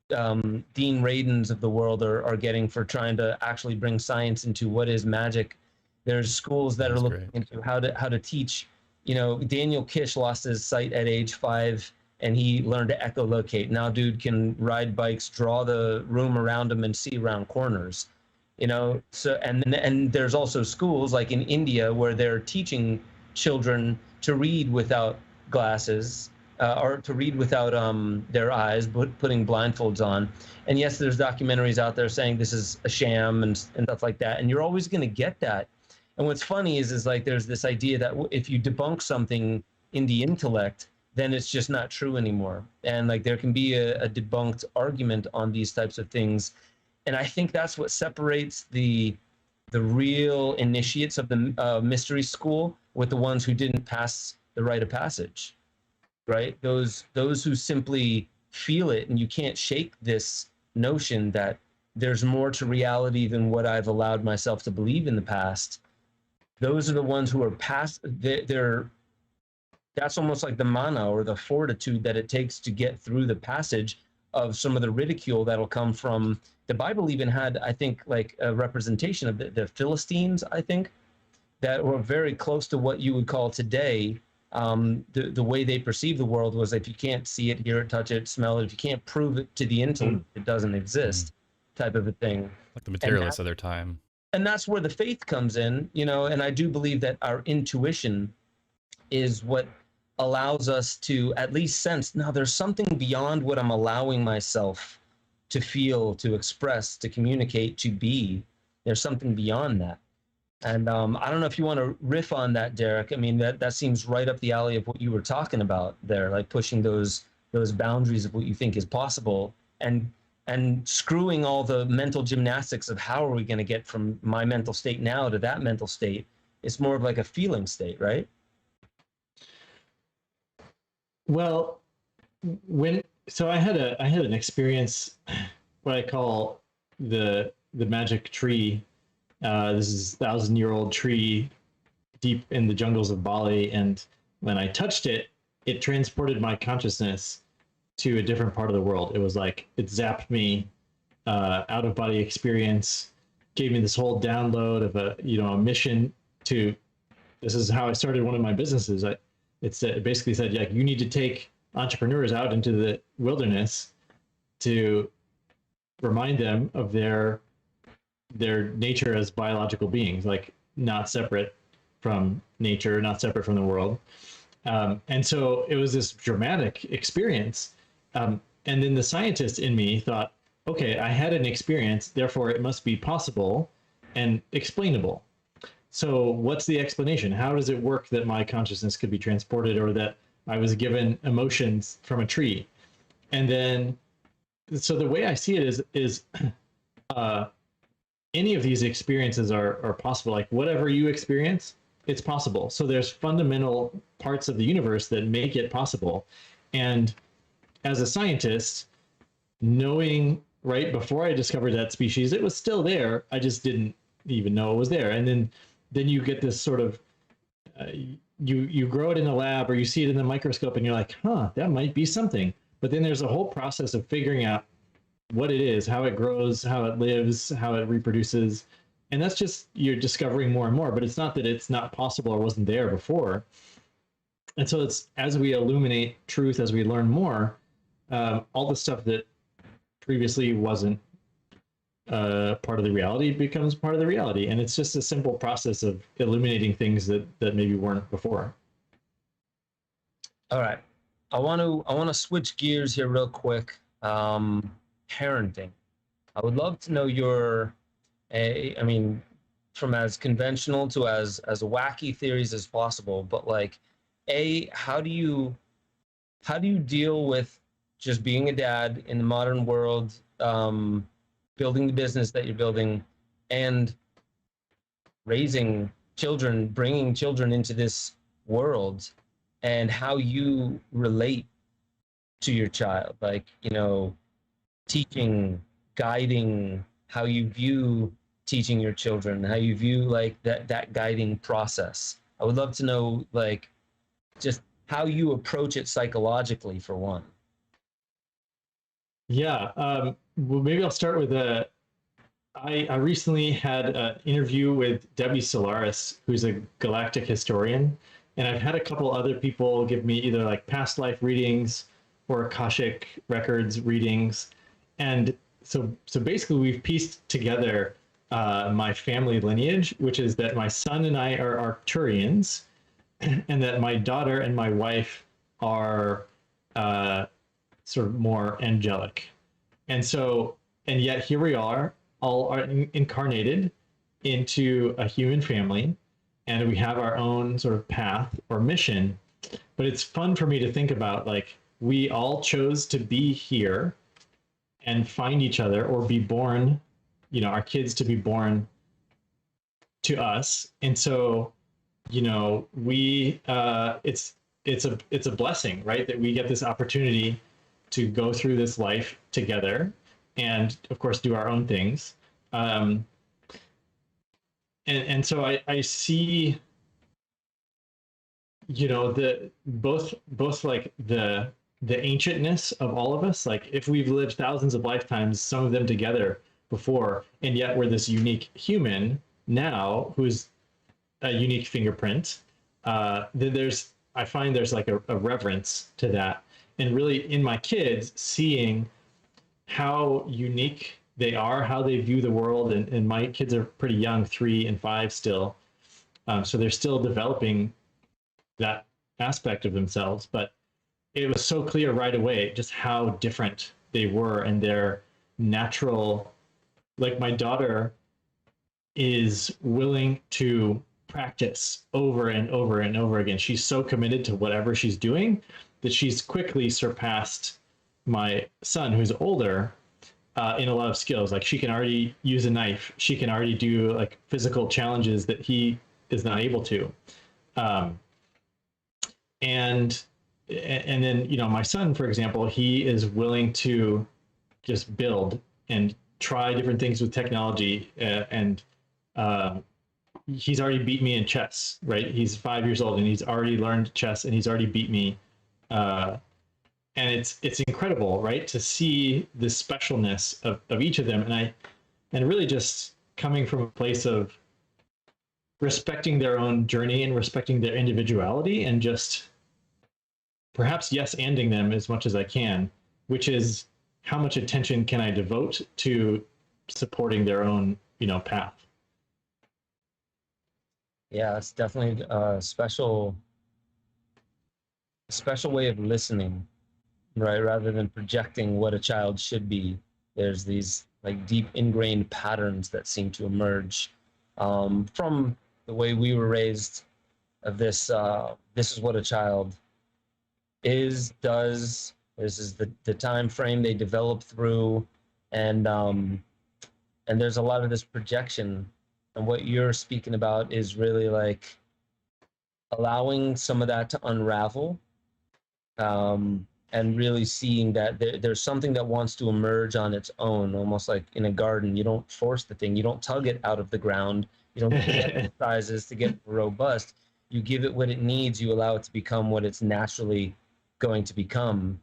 Dean Radins of the world are getting for trying to actually bring science into what is magic. There's schools that are looking into how to teach. You know, Daniel Kish lost his sight at age 5, and he learned to echolocate. Now, dude can ride bikes, draw the room around him, and see around corners. You know, so and there's also schools like in India where they're teaching children to read without glasses, or to read without their eyes, putting blindfolds on. And yes, there's documentaries out there saying this is a sham and stuff like that. And you're always going to get that. And what's funny is like there's this idea that if you debunk something in the intellect, then it's just not true anymore. And like there can be a debunked argument on these types of things. And I think that's what separates the real initiates of the mystery school with the ones who didn't pass the rite of passage, right? Those who simply feel it, and you can't shake this notion that there's more to reality than what I've allowed myself to believe in the past. Those are the ones who are past. That's almost like the mana or the fortitude that it takes to get through the passage of some of the ridicule that'll come from. The Bible even had, I think, like a representation of the Philistines, I think, that were very close to what you would call today. The way they perceive the world was if you can't see it, hear it, touch it, smell it, if you can't prove it to the intellect, it doesn't exist, type of a thing. Like the materialists of their time. And that's where the faith comes in, you know, and I do believe that our intuition is what allows us to at least sense, now there's something beyond what I'm allowing myself to feel, to express, to communicate, to be. There's something beyond that. And I don't know if you want to riff on that, Derek. I mean, that seems right up the alley of what you were talking about there, like pushing those boundaries of what you think is possible and screwing all the mental gymnastics of how are we going to get from my mental state now to that mental state. It's more of like a feeling state, right? Well, I had an experience, what I call the magic tree. This is 1,000-year-old tree deep in the jungles of Bali, and when I touched it, it transported my consciousness to a different part of the world. It was like it zapped me, out of body experience, gave me this whole download of a mission to. This is how I started one of my businesses. It basically said, like, you need to take entrepreneurs out into the wilderness to remind them of their nature as biological beings, like not separate from nature, not separate from the world. And so it was this dramatic experience. And then the scientist in me thought, okay, I had an experience, therefore it must be possible and explainable. So what's the explanation? How does it work that my consciousness could be transported, or that I was given emotions from a tree? And then, so the way I see it is any of these experiences are possible. Like whatever you experience, it's possible. So there's fundamental parts of the universe that make it possible. And as a scientist, knowing right before I discovered that species, it was still there. I just didn't even know it was there. And then you get this sort of, you grow it in the lab, or you see it in the microscope, and you're like, huh, that might be something. But then there's a whole process of figuring out what it is, how it grows, how it lives, how it reproduces. And that's just, you're discovering more and more, but it's not that it's not possible or wasn't there before. And so it's, as we illuminate truth, as we learn more, all the stuff that previously wasn't part of the reality becomes part of the reality. And it's just a simple process of illuminating things that maybe weren't before. All right. I want to switch gears here real quick. Parenting. I would love to know I mean, from as conventional to as wacky theories as possible, but like, how do you deal with just being a dad in the modern world, building the business that you're building, and raising children, bringing children into this world, and how you relate to your child, like, teaching, guiding, how you view teaching your children, how you view like that guiding process. I would love to know, like, just how you approach it psychologically, for one. Yeah. Well, maybe I'll start with I recently had an interview with Debbie Solaris, who's a galactic historian. And I've had a couple other people give me either like past life readings or Akashic records readings. And so basically we've pieced together my family lineage, which is that my son and I are Arcturians, and that my daughter and my wife are sort of more angelic. And yet here we are, all are incarnated into a human family, and we have our own sort of path or mission. But it's fun for me to think about, like, we all chose to be here and find each other, or be born, our kids to be born to us. And so, we it's a blessing, right? That we get this opportunity to go through this life together, and of course do our own things. And so I see, both like the ancientness of all of us, like if we've lived thousands of lifetimes, some of them together before, and yet we're this unique human now who's a unique fingerprint. I find there's like a reverence to that, and really in my kids, seeing how unique they are, how they view the world. And my kids are pretty young, 3 and 5 still. So they're still developing that aspect of themselves. But it was so clear right away just how different they were, and their natural, like my daughter is willing to practice over and over and over again. She's so committed to whatever she's doing that she's quickly surpassed my son, who's older, in a lot of skills. Like she can already use a knife. She can already do like physical challenges that he is not able to. And then, my son, for example, he is willing to just build and try different things with technology. And he's already beat me in chess, right? He's 5 years old and he's already learned chess, and he's already beat me. And it's incredible, right, to see the specialness of each of them, and really just coming from a place of respecting their own journey and respecting their individuality, and just perhaps yes-anding them as much as I can, which is how much attention can I devote to supporting their own, path. Yeah, it's definitely a special way of listening, right? Rather than projecting what a child should be, there's these like deep ingrained patterns that seem to emerge from the way we were raised. Of this is what a child does. This is the time frame they develop through, and there's a lot of this projection. And what you're speaking about is really like allowing some of that to unravel, and really seeing that there's something that wants to emerge on its own, almost like in a garden. You don't force the thing. You don't tug it out of the ground. You don't get the sizes to get robust. You give it what it needs. You allow it to become what it's naturally going to become.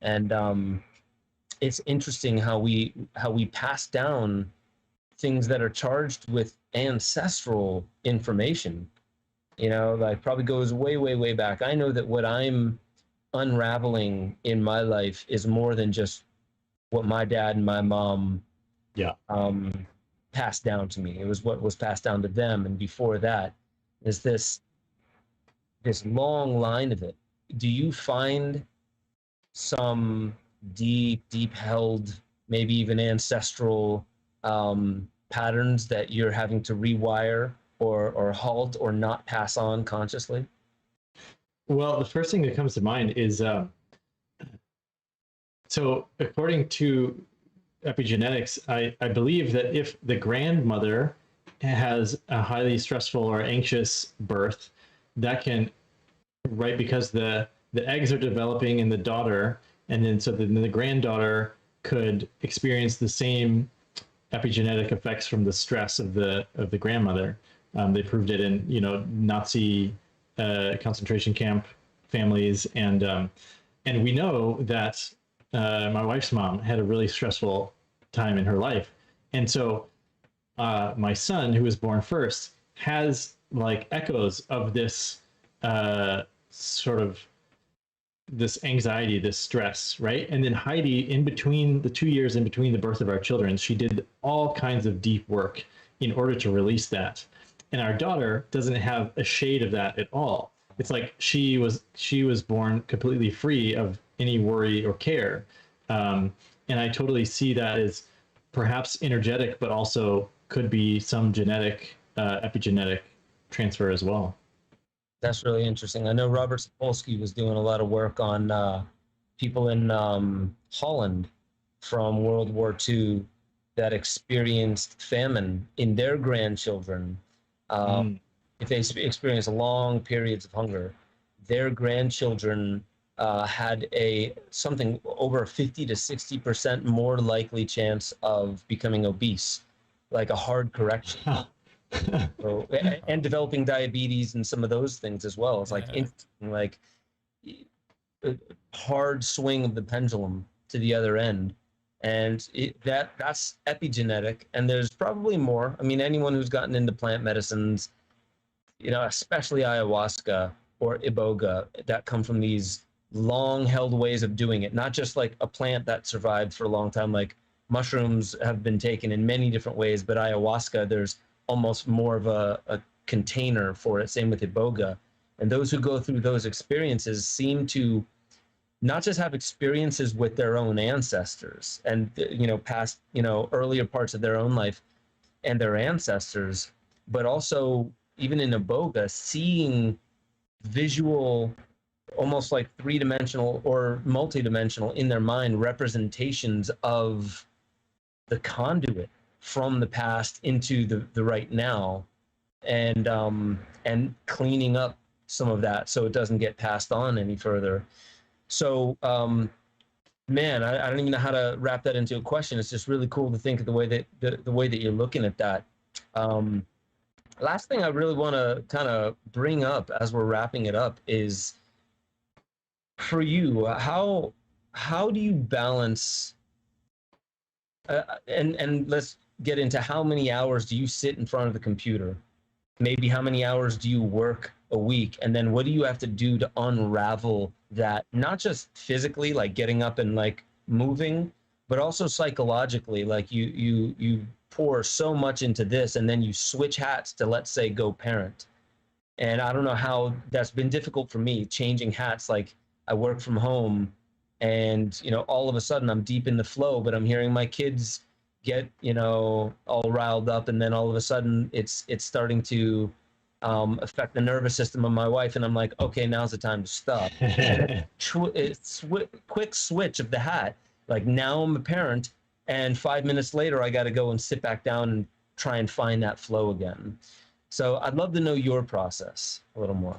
And it's interesting how we pass down things that are charged with ancestral information, like probably goes way, way, way back. I know that what I'm unraveling in my life is more than just what my dad and my mom Yeah. passed down to me. It was what was passed down to them. And before that is this long line of it. Do you find some deep held, maybe even ancestral patterns that you're having to rewire or halt or not pass on consciously? Well, the first thing that comes to mind is so according to epigenetics, I believe that if the grandmother has a highly stressful or anxious birth, that can, right, because the eggs are developing in the daughter, and then so then the granddaughter could experience the same epigenetic effects from the stress of the grandmother. They proved it in Nazi concentration camp families, and we know that my wife's mom had a really stressful time in her life, and so my son, who was born first, has like echoes of this sort of this anxiety, this stress, right? And then Heidi, in between the 2 years in between the birth of our children, she did all kinds of deep work in order to release that. And our daughter doesn't have a shade of that at all. It's like she was born completely free of any worry or care. And I totally see that as perhaps energetic, but also could be some genetic, epigenetic transfer as well. That's really interesting. I know Robert Sapolsky was doing a lot of work on people in Holland from World War II that experienced famine in their grandchildren. If they experience long periods of hunger, their grandchildren had something over a 50 to 60% more likely chance of becoming obese, like a hard correction. So, and developing diabetes and some of those things as well. It's like a hard swing of the pendulum to the other end. And that's epigenetic. And there's probably more. I mean, anyone who's gotten into plant medicines, especially ayahuasca or iboga, that come from these long held ways of doing it, not just like a plant that survived for a long time. Like mushrooms have been taken in many different ways, but ayahuasca, there's almost more of a container for it. Same with iboga. And those who go through those experiences seem to not just have experiences with their own ancestors and past earlier parts of their own life and their ancestors, but also even in iboga, seeing visual, almost like three-dimensional or multi-dimensional in their mind representations of the conduit from the past into the right now, and cleaning up some of that so it doesn't get passed on any further. So, man, I don't even know how to wrap that into a question. It's just really cool to think of the way that the way that you're looking at that. Last thing I really want to kind of bring up as we're wrapping it up is, for you, how do you balance? And let's get into how many hours do you sit in front of the computer? Maybe how many hours do you work a week? And then what do you have to do to unravel that, not just physically, like getting up and like moving, but also psychologically, like you pour so much into this and then you switch hats to, let's say, go parent. And I don't know how that's been difficult for me, changing hats. Like I work from home and, all of a sudden I'm deep in the flow, but I'm hearing my kids get, all riled up. And then all of a sudden it's starting to affect the nervous system of my wife. And I'm like, okay, now's the time to stop. It's quick switch of the hat. Like now I'm a parent and 5 minutes later, I got to go and sit back down and try and find that flow again. So I'd love to know your process a little more.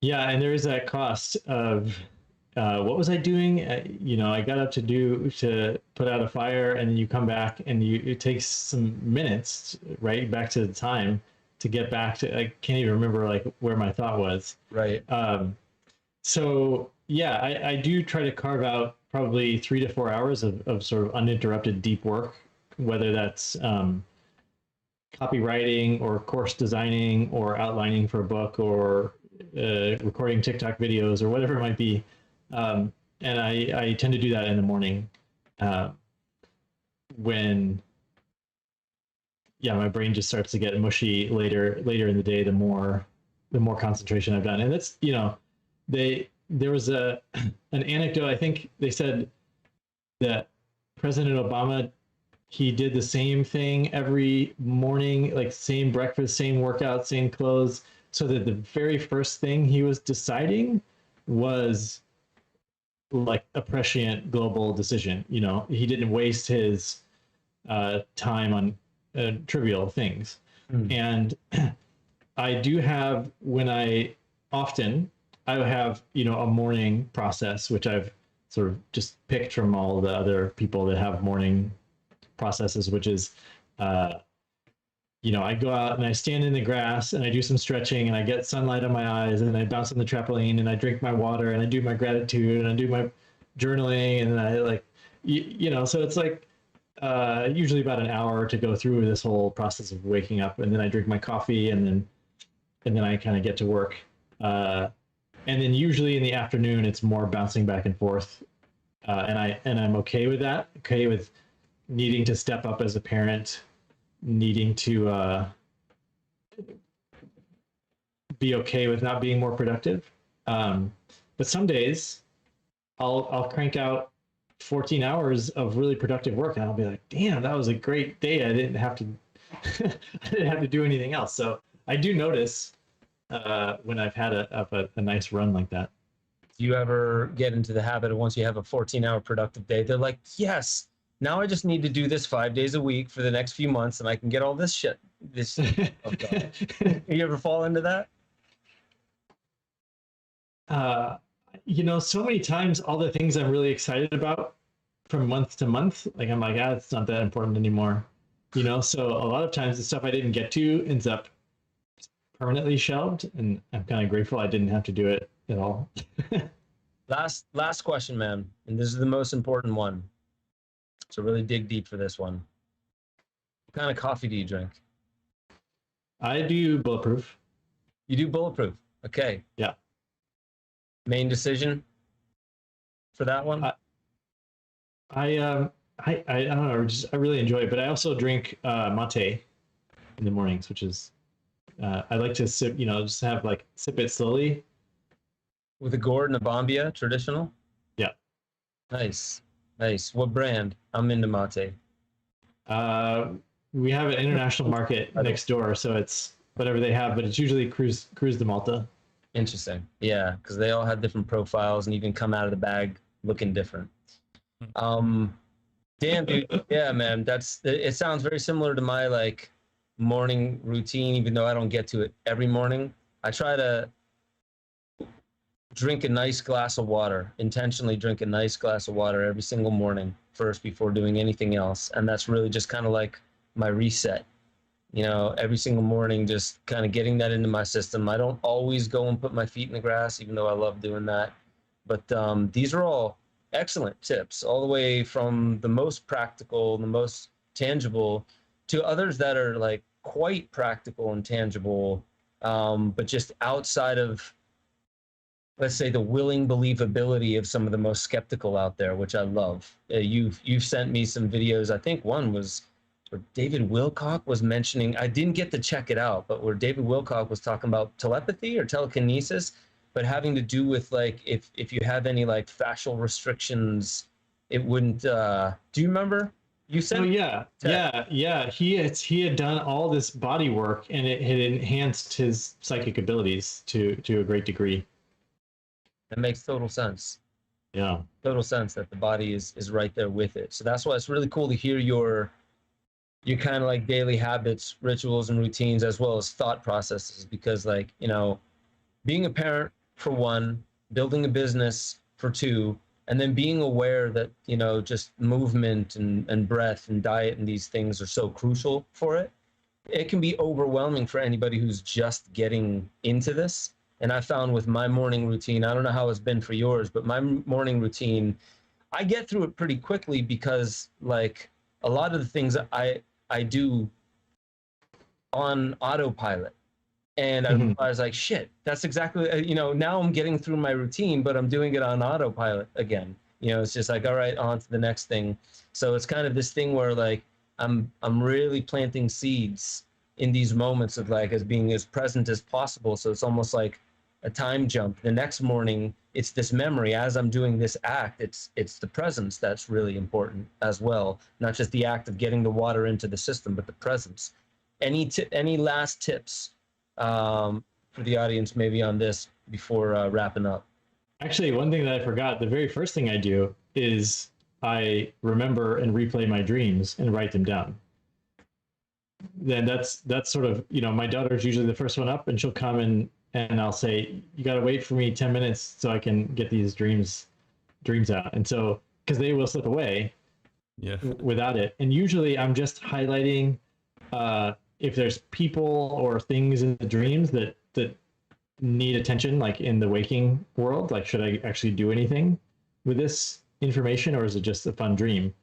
Yeah, and there is that cost of what was I doing? I got up to put out a fire, and then you come back, and it takes some minutes, right, back to the time to get back to. I can't even remember like where my thought was. Right. So yeah, I do try to carve out probably 3 to 4 hours of sort of uninterrupted deep work, whether that's copywriting or course designing or outlining for a book or recording TikTok videos or whatever it might be. And I tend to do that in the morning when, yeah, my brain just starts to get mushy later in the day, the more concentration I've done. And that's, there was an anecdote. I think they said that President Obama, he did the same thing every morning, like same breakfast, same workout, same clothes, so that the very first thing he was deciding was like a prescient global decision. He didn't waste his time on trivial things. And I do have, I have, a morning process, which I've sort of just picked from all the other people that have morning processes, which is, I go out and I stand in the grass and I do some stretching and I get sunlight on my eyes and I bounce on the trampoline and I drink my water and I do my gratitude and I do my journaling and I so it's like usually about an hour to go through this whole process of waking up, and then I drink my coffee and then I kind of get to work. And then usually in the afternoon, it's more bouncing back and forth. And I'm okay with that. Okay with needing to step up as a parent, needing to be okay with not being more productive. But some days I'll crank out 14 hours of really productive work and I'll be like, damn, that was a great day. I didn't have to I didn't have to do anything else. So I do notice when I've had a nice run like that. Do you ever get into the habit of, once you have a 14-hour productive day, they're like, yes, now I just need to do this 5 days a week for the next few months and I can get all this shit. Oh God. You ever fall into that? So many times all the things I'm really excited about from month to month, like I'm like, it's not that important anymore. So a lot of times the stuff I didn't get to ends up permanently shelved, and I'm kind of grateful I didn't have to do it at all. Last question, man. And this is the most important one. So really dig deep for this one. What kind of coffee do you drink? I do Bulletproof. You do Bulletproof. Okay. Yeah. Main decision for that one? I don't know. I really enjoy it, but I also drink mate in the mornings, which is I like to sip. Just have sip it slowly. With a gourd and a bombia, traditional? Yeah. Nice. What brand? I'm into mate. We have an international market next door, so it's whatever they have, but it's usually Cruz de Malta. Interesting. Yeah, because they all have different profiles and even come out of the bag looking different. Damn, dude. Yeah, man. It sounds very similar to my morning routine, even though I don't get to it every morning. I try to intentionally drink a nice glass of water every single morning first before doing anything else. And that's really just kind of like my reset. Every single morning, just kind of getting that into my system. I don't always go and put my feet in the grass, even though I love doing that. But these are all excellent tips, all the way from the most practical, the most tangible, to others that are quite practical and tangible, but just outside of, let's say, the willing believability of some of the most skeptical out there, which I love. You've sent me some videos. I think one was where David Wilcock was mentioning, I didn't get to check it out, but where David Wilcock was talking about telepathy or telekinesis, but having to do with if you have any fascial restrictions, it wouldn't. Do you remember? You said. Oh yeah. He had done all this body work, and it had enhanced his psychic abilities to a great degree. That makes total sense. Yeah. Total sense that the body is right there with it. So that's why it's really cool to hear your kind of daily habits, rituals, and routines, as well as thought processes, because being a parent for one, building a business for two, and then being aware that, just movement and breath and diet and these things are so crucial for it. It can be overwhelming for anybody who's just getting into this. And I found with my morning routine, I don't know how it's been for yours, but my morning routine, I get through it pretty quickly because a lot of the things I do on autopilot. And I realized like, shit, that's exactly, now I'm getting through my routine, but I'm doing it on autopilot again. It's just like, all right, on to the next thing. So it's kind of this thing where like, I'm really planting seeds in these moments of like, as being as present as possible. So it's almost like a time jump. The next morning, it's this memory as I'm doing this act. It's the presence that's really important as well. Not just the act of getting the water into the system, but the presence. Any last tips for the audience maybe on this before wrapping up? Actually, one thing that I forgot, the very first thing I do is I remember and replay my dreams and write them down. Then that's sort of, my daughter's usually the first one up, and she'll come and I'll say, you got to wait for me 10 minutes so I can get these dreams out. And so, because they will slip away without it. And usually I'm just highlighting if there's people or things in the dreams that need attention, like in the waking world, like should I actually do anything with this information, or is it just a fun dream?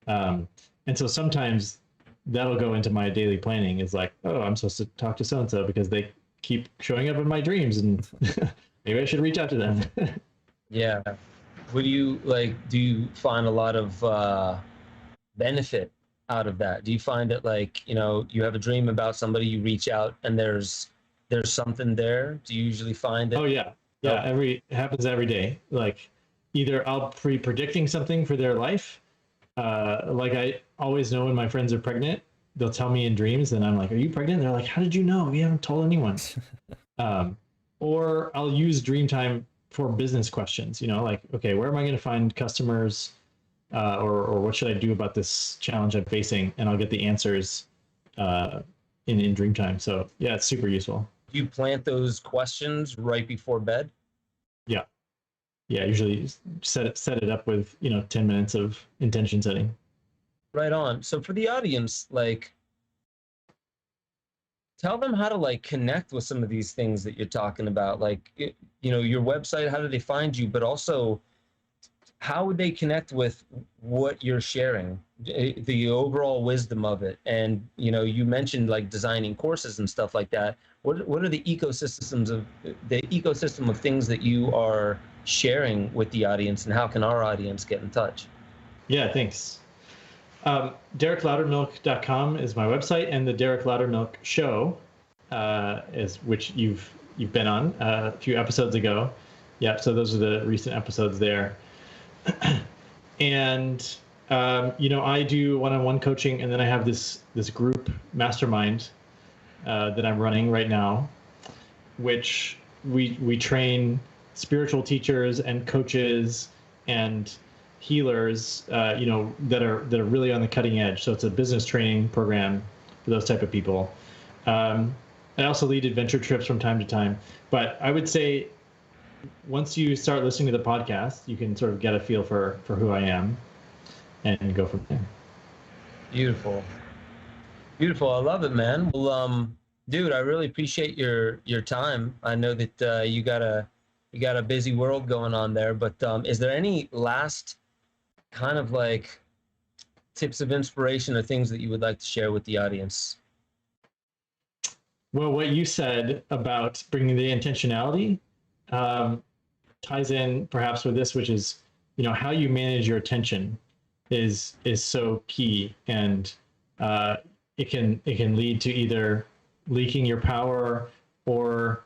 And so sometimes that'll go into my daily planning. Is like, oh, I'm supposed to talk to so-and-so because they keep showing up in my dreams, and maybe I should reach out to them. Yeah. What do you find a lot of benefit out of that? Do you find it like, you have a dream about somebody, you reach out and there's something there? Do you usually find it? Oh yeah. Yeah. It happens every day. Like either I'll be predicting something for their life. Like I always know when my friends are pregnant, they'll tell me in dreams, and I'm like, are you pregnant? And they're like, how did you know? We haven't told anyone. Or I'll use dream time for business questions, like, okay, where am I going to find customers? Or what should I do about this challenge I'm facing? And I'll get the answers in dream time. So yeah, it's super useful. Do you plant those questions right before bed? Yeah. Yeah, usually set it up with 10 minutes of intention setting. Right on. So for the audience, like, tell them how to like connect with some of these things that you're talking about, like, your website, how do they find you, but also how would they connect with what you're sharing, the overall wisdom of it? And, you mentioned like designing courses and stuff like that. What are the ecosystem of things that you are sharing with the audience, and how can our audience get in touch? Yeah, thanks. DerekLoudermilk.com is my website, and the Derek Loudermilk Show, which you've been on a few episodes ago. Yeah, so those are the recent episodes there. And I do one-on-one coaching, and then I have this group mastermind that I'm running right now, which we train spiritual teachers and coaches and healers, that are really on the cutting edge. So it's a business training program for those type of people. I also lead adventure trips from time to time. But I would say once you start listening to the podcast, you can sort of get a feel for who I am and go from there. Beautiful. I love it, man. Well, dude, I really appreciate your time. I know that you got a busy world going on there, but is there any last kind of like tips of inspiration or things that you would like to share with the audience? Well, what you said about bringing the intentionality ties in perhaps with this, which is, how you manage your attention is so key, and it can lead to either leaking your power or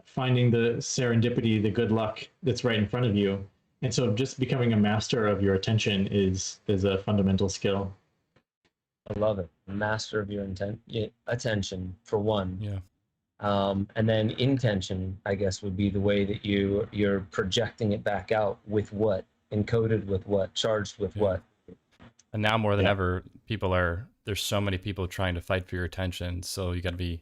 finding the serendipity, the good luck that's right in front of you. And so just becoming a master of your attention is a fundamental skill. I love it. Master of your attention, for one. Yeah. And then intention, I guess, would be the way that you're projecting it back out with what, encoded with what, charged with what. And now more than ever, there's so many people trying to fight for your attention. So you got to be,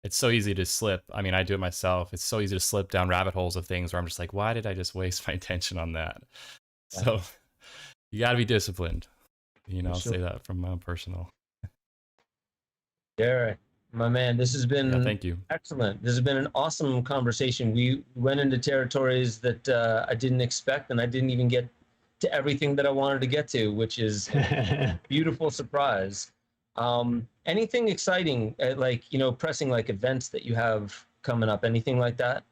it's so easy to slip. I mean, I do it myself. It's so easy to slip down rabbit holes of things where I'm just like, why did I just waste my attention on that? Yeah. So you got to be disciplined. I'll say that from my own personal. Derek, my man, this has been thank you. Excellent. This has been an awesome conversation. We went into territories that I didn't expect, and I didn't even get to everything that I wanted to get to, which is a beautiful surprise. Anything exciting, like, pressing like events that you have coming up, anything like that?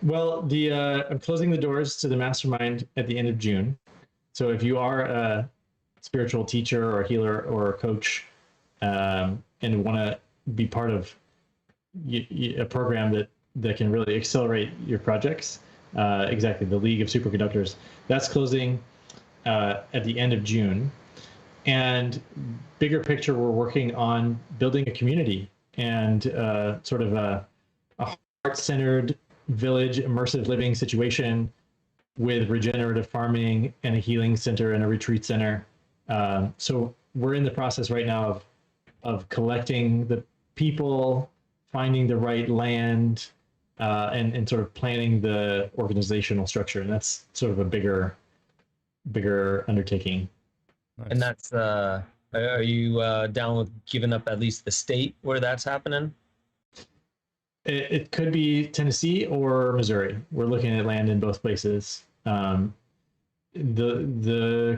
Well, I'm closing the doors to the mastermind at the end of June. So if you are a spiritual teacher or healer or coach, and want to be part of a program that can really accelerate your projects, exactly, the League of Superconductors, that's closing at the end of June. And bigger picture, we're working on building a community and sort of a heart-centered village immersive living situation with regenerative farming and a healing center and a retreat center. So we're in the process right now of collecting the people, finding the right land, and sort of planning the organizational structure. And that's sort of a bigger undertaking. Nice. And that's, are you down with giving up at least the state where that's happening? It could be Tennessee or Missouri. We're looking at land in both places. The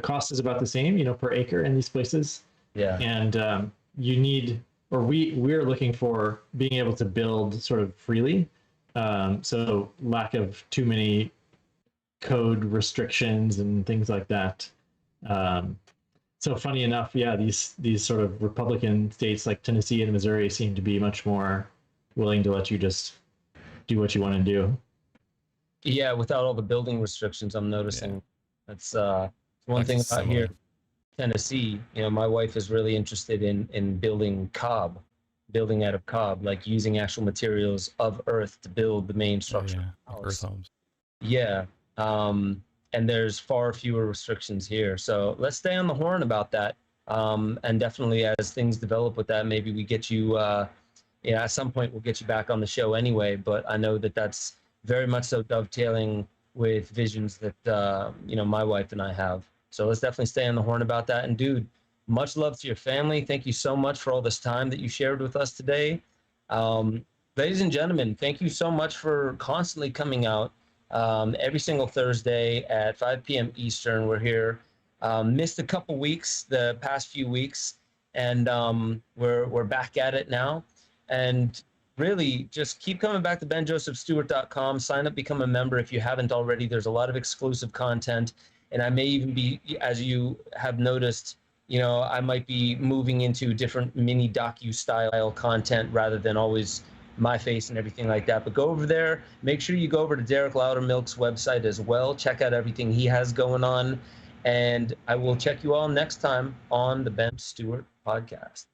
cost is about the same, per acre in these places. Yeah. And we're looking for being able to build sort of freely. So lack of too many code restrictions and things like that. So funny enough, yeah, these sort of Republican states like Tennessee and Missouri seem to be much more willing to let you just do what you want to do. Yeah, without all the building restrictions, I'm noticing. Yeah. That's one thing about here, Tennessee. My wife is really interested in building out of cob, like using actual materials of earth to build the main structure. Like earth homes. Yeah. And there's far fewer restrictions here. So let's stay on the horn about that. And definitely as things develop with that, maybe we get you, at some point we'll get you back on the show anyway, but I know that that's very much so dovetailing with visions that, my wife and I have. So let's definitely stay on the horn about that. And dude, much love to your family. Thank you so much for all this time that you shared with us today. Ladies and gentlemen, thank you so much for constantly coming out. Every single Thursday at 5 p.m. Eastern, we're here. Missed a couple weeks, the past few weeks, and we're back at it now. And really, just keep coming back to benjosephstewart.com. Sign up, become a member if you haven't already. There's a lot of exclusive content, and I may even be, as you have noticed, I might be moving into different mini docu-style content rather than always my face and everything like that. But go over there. Make sure you go over to Derek Loudermilk's website as well. Check out everything he has going on. And I will check you all next time on the Ben Stewart podcast.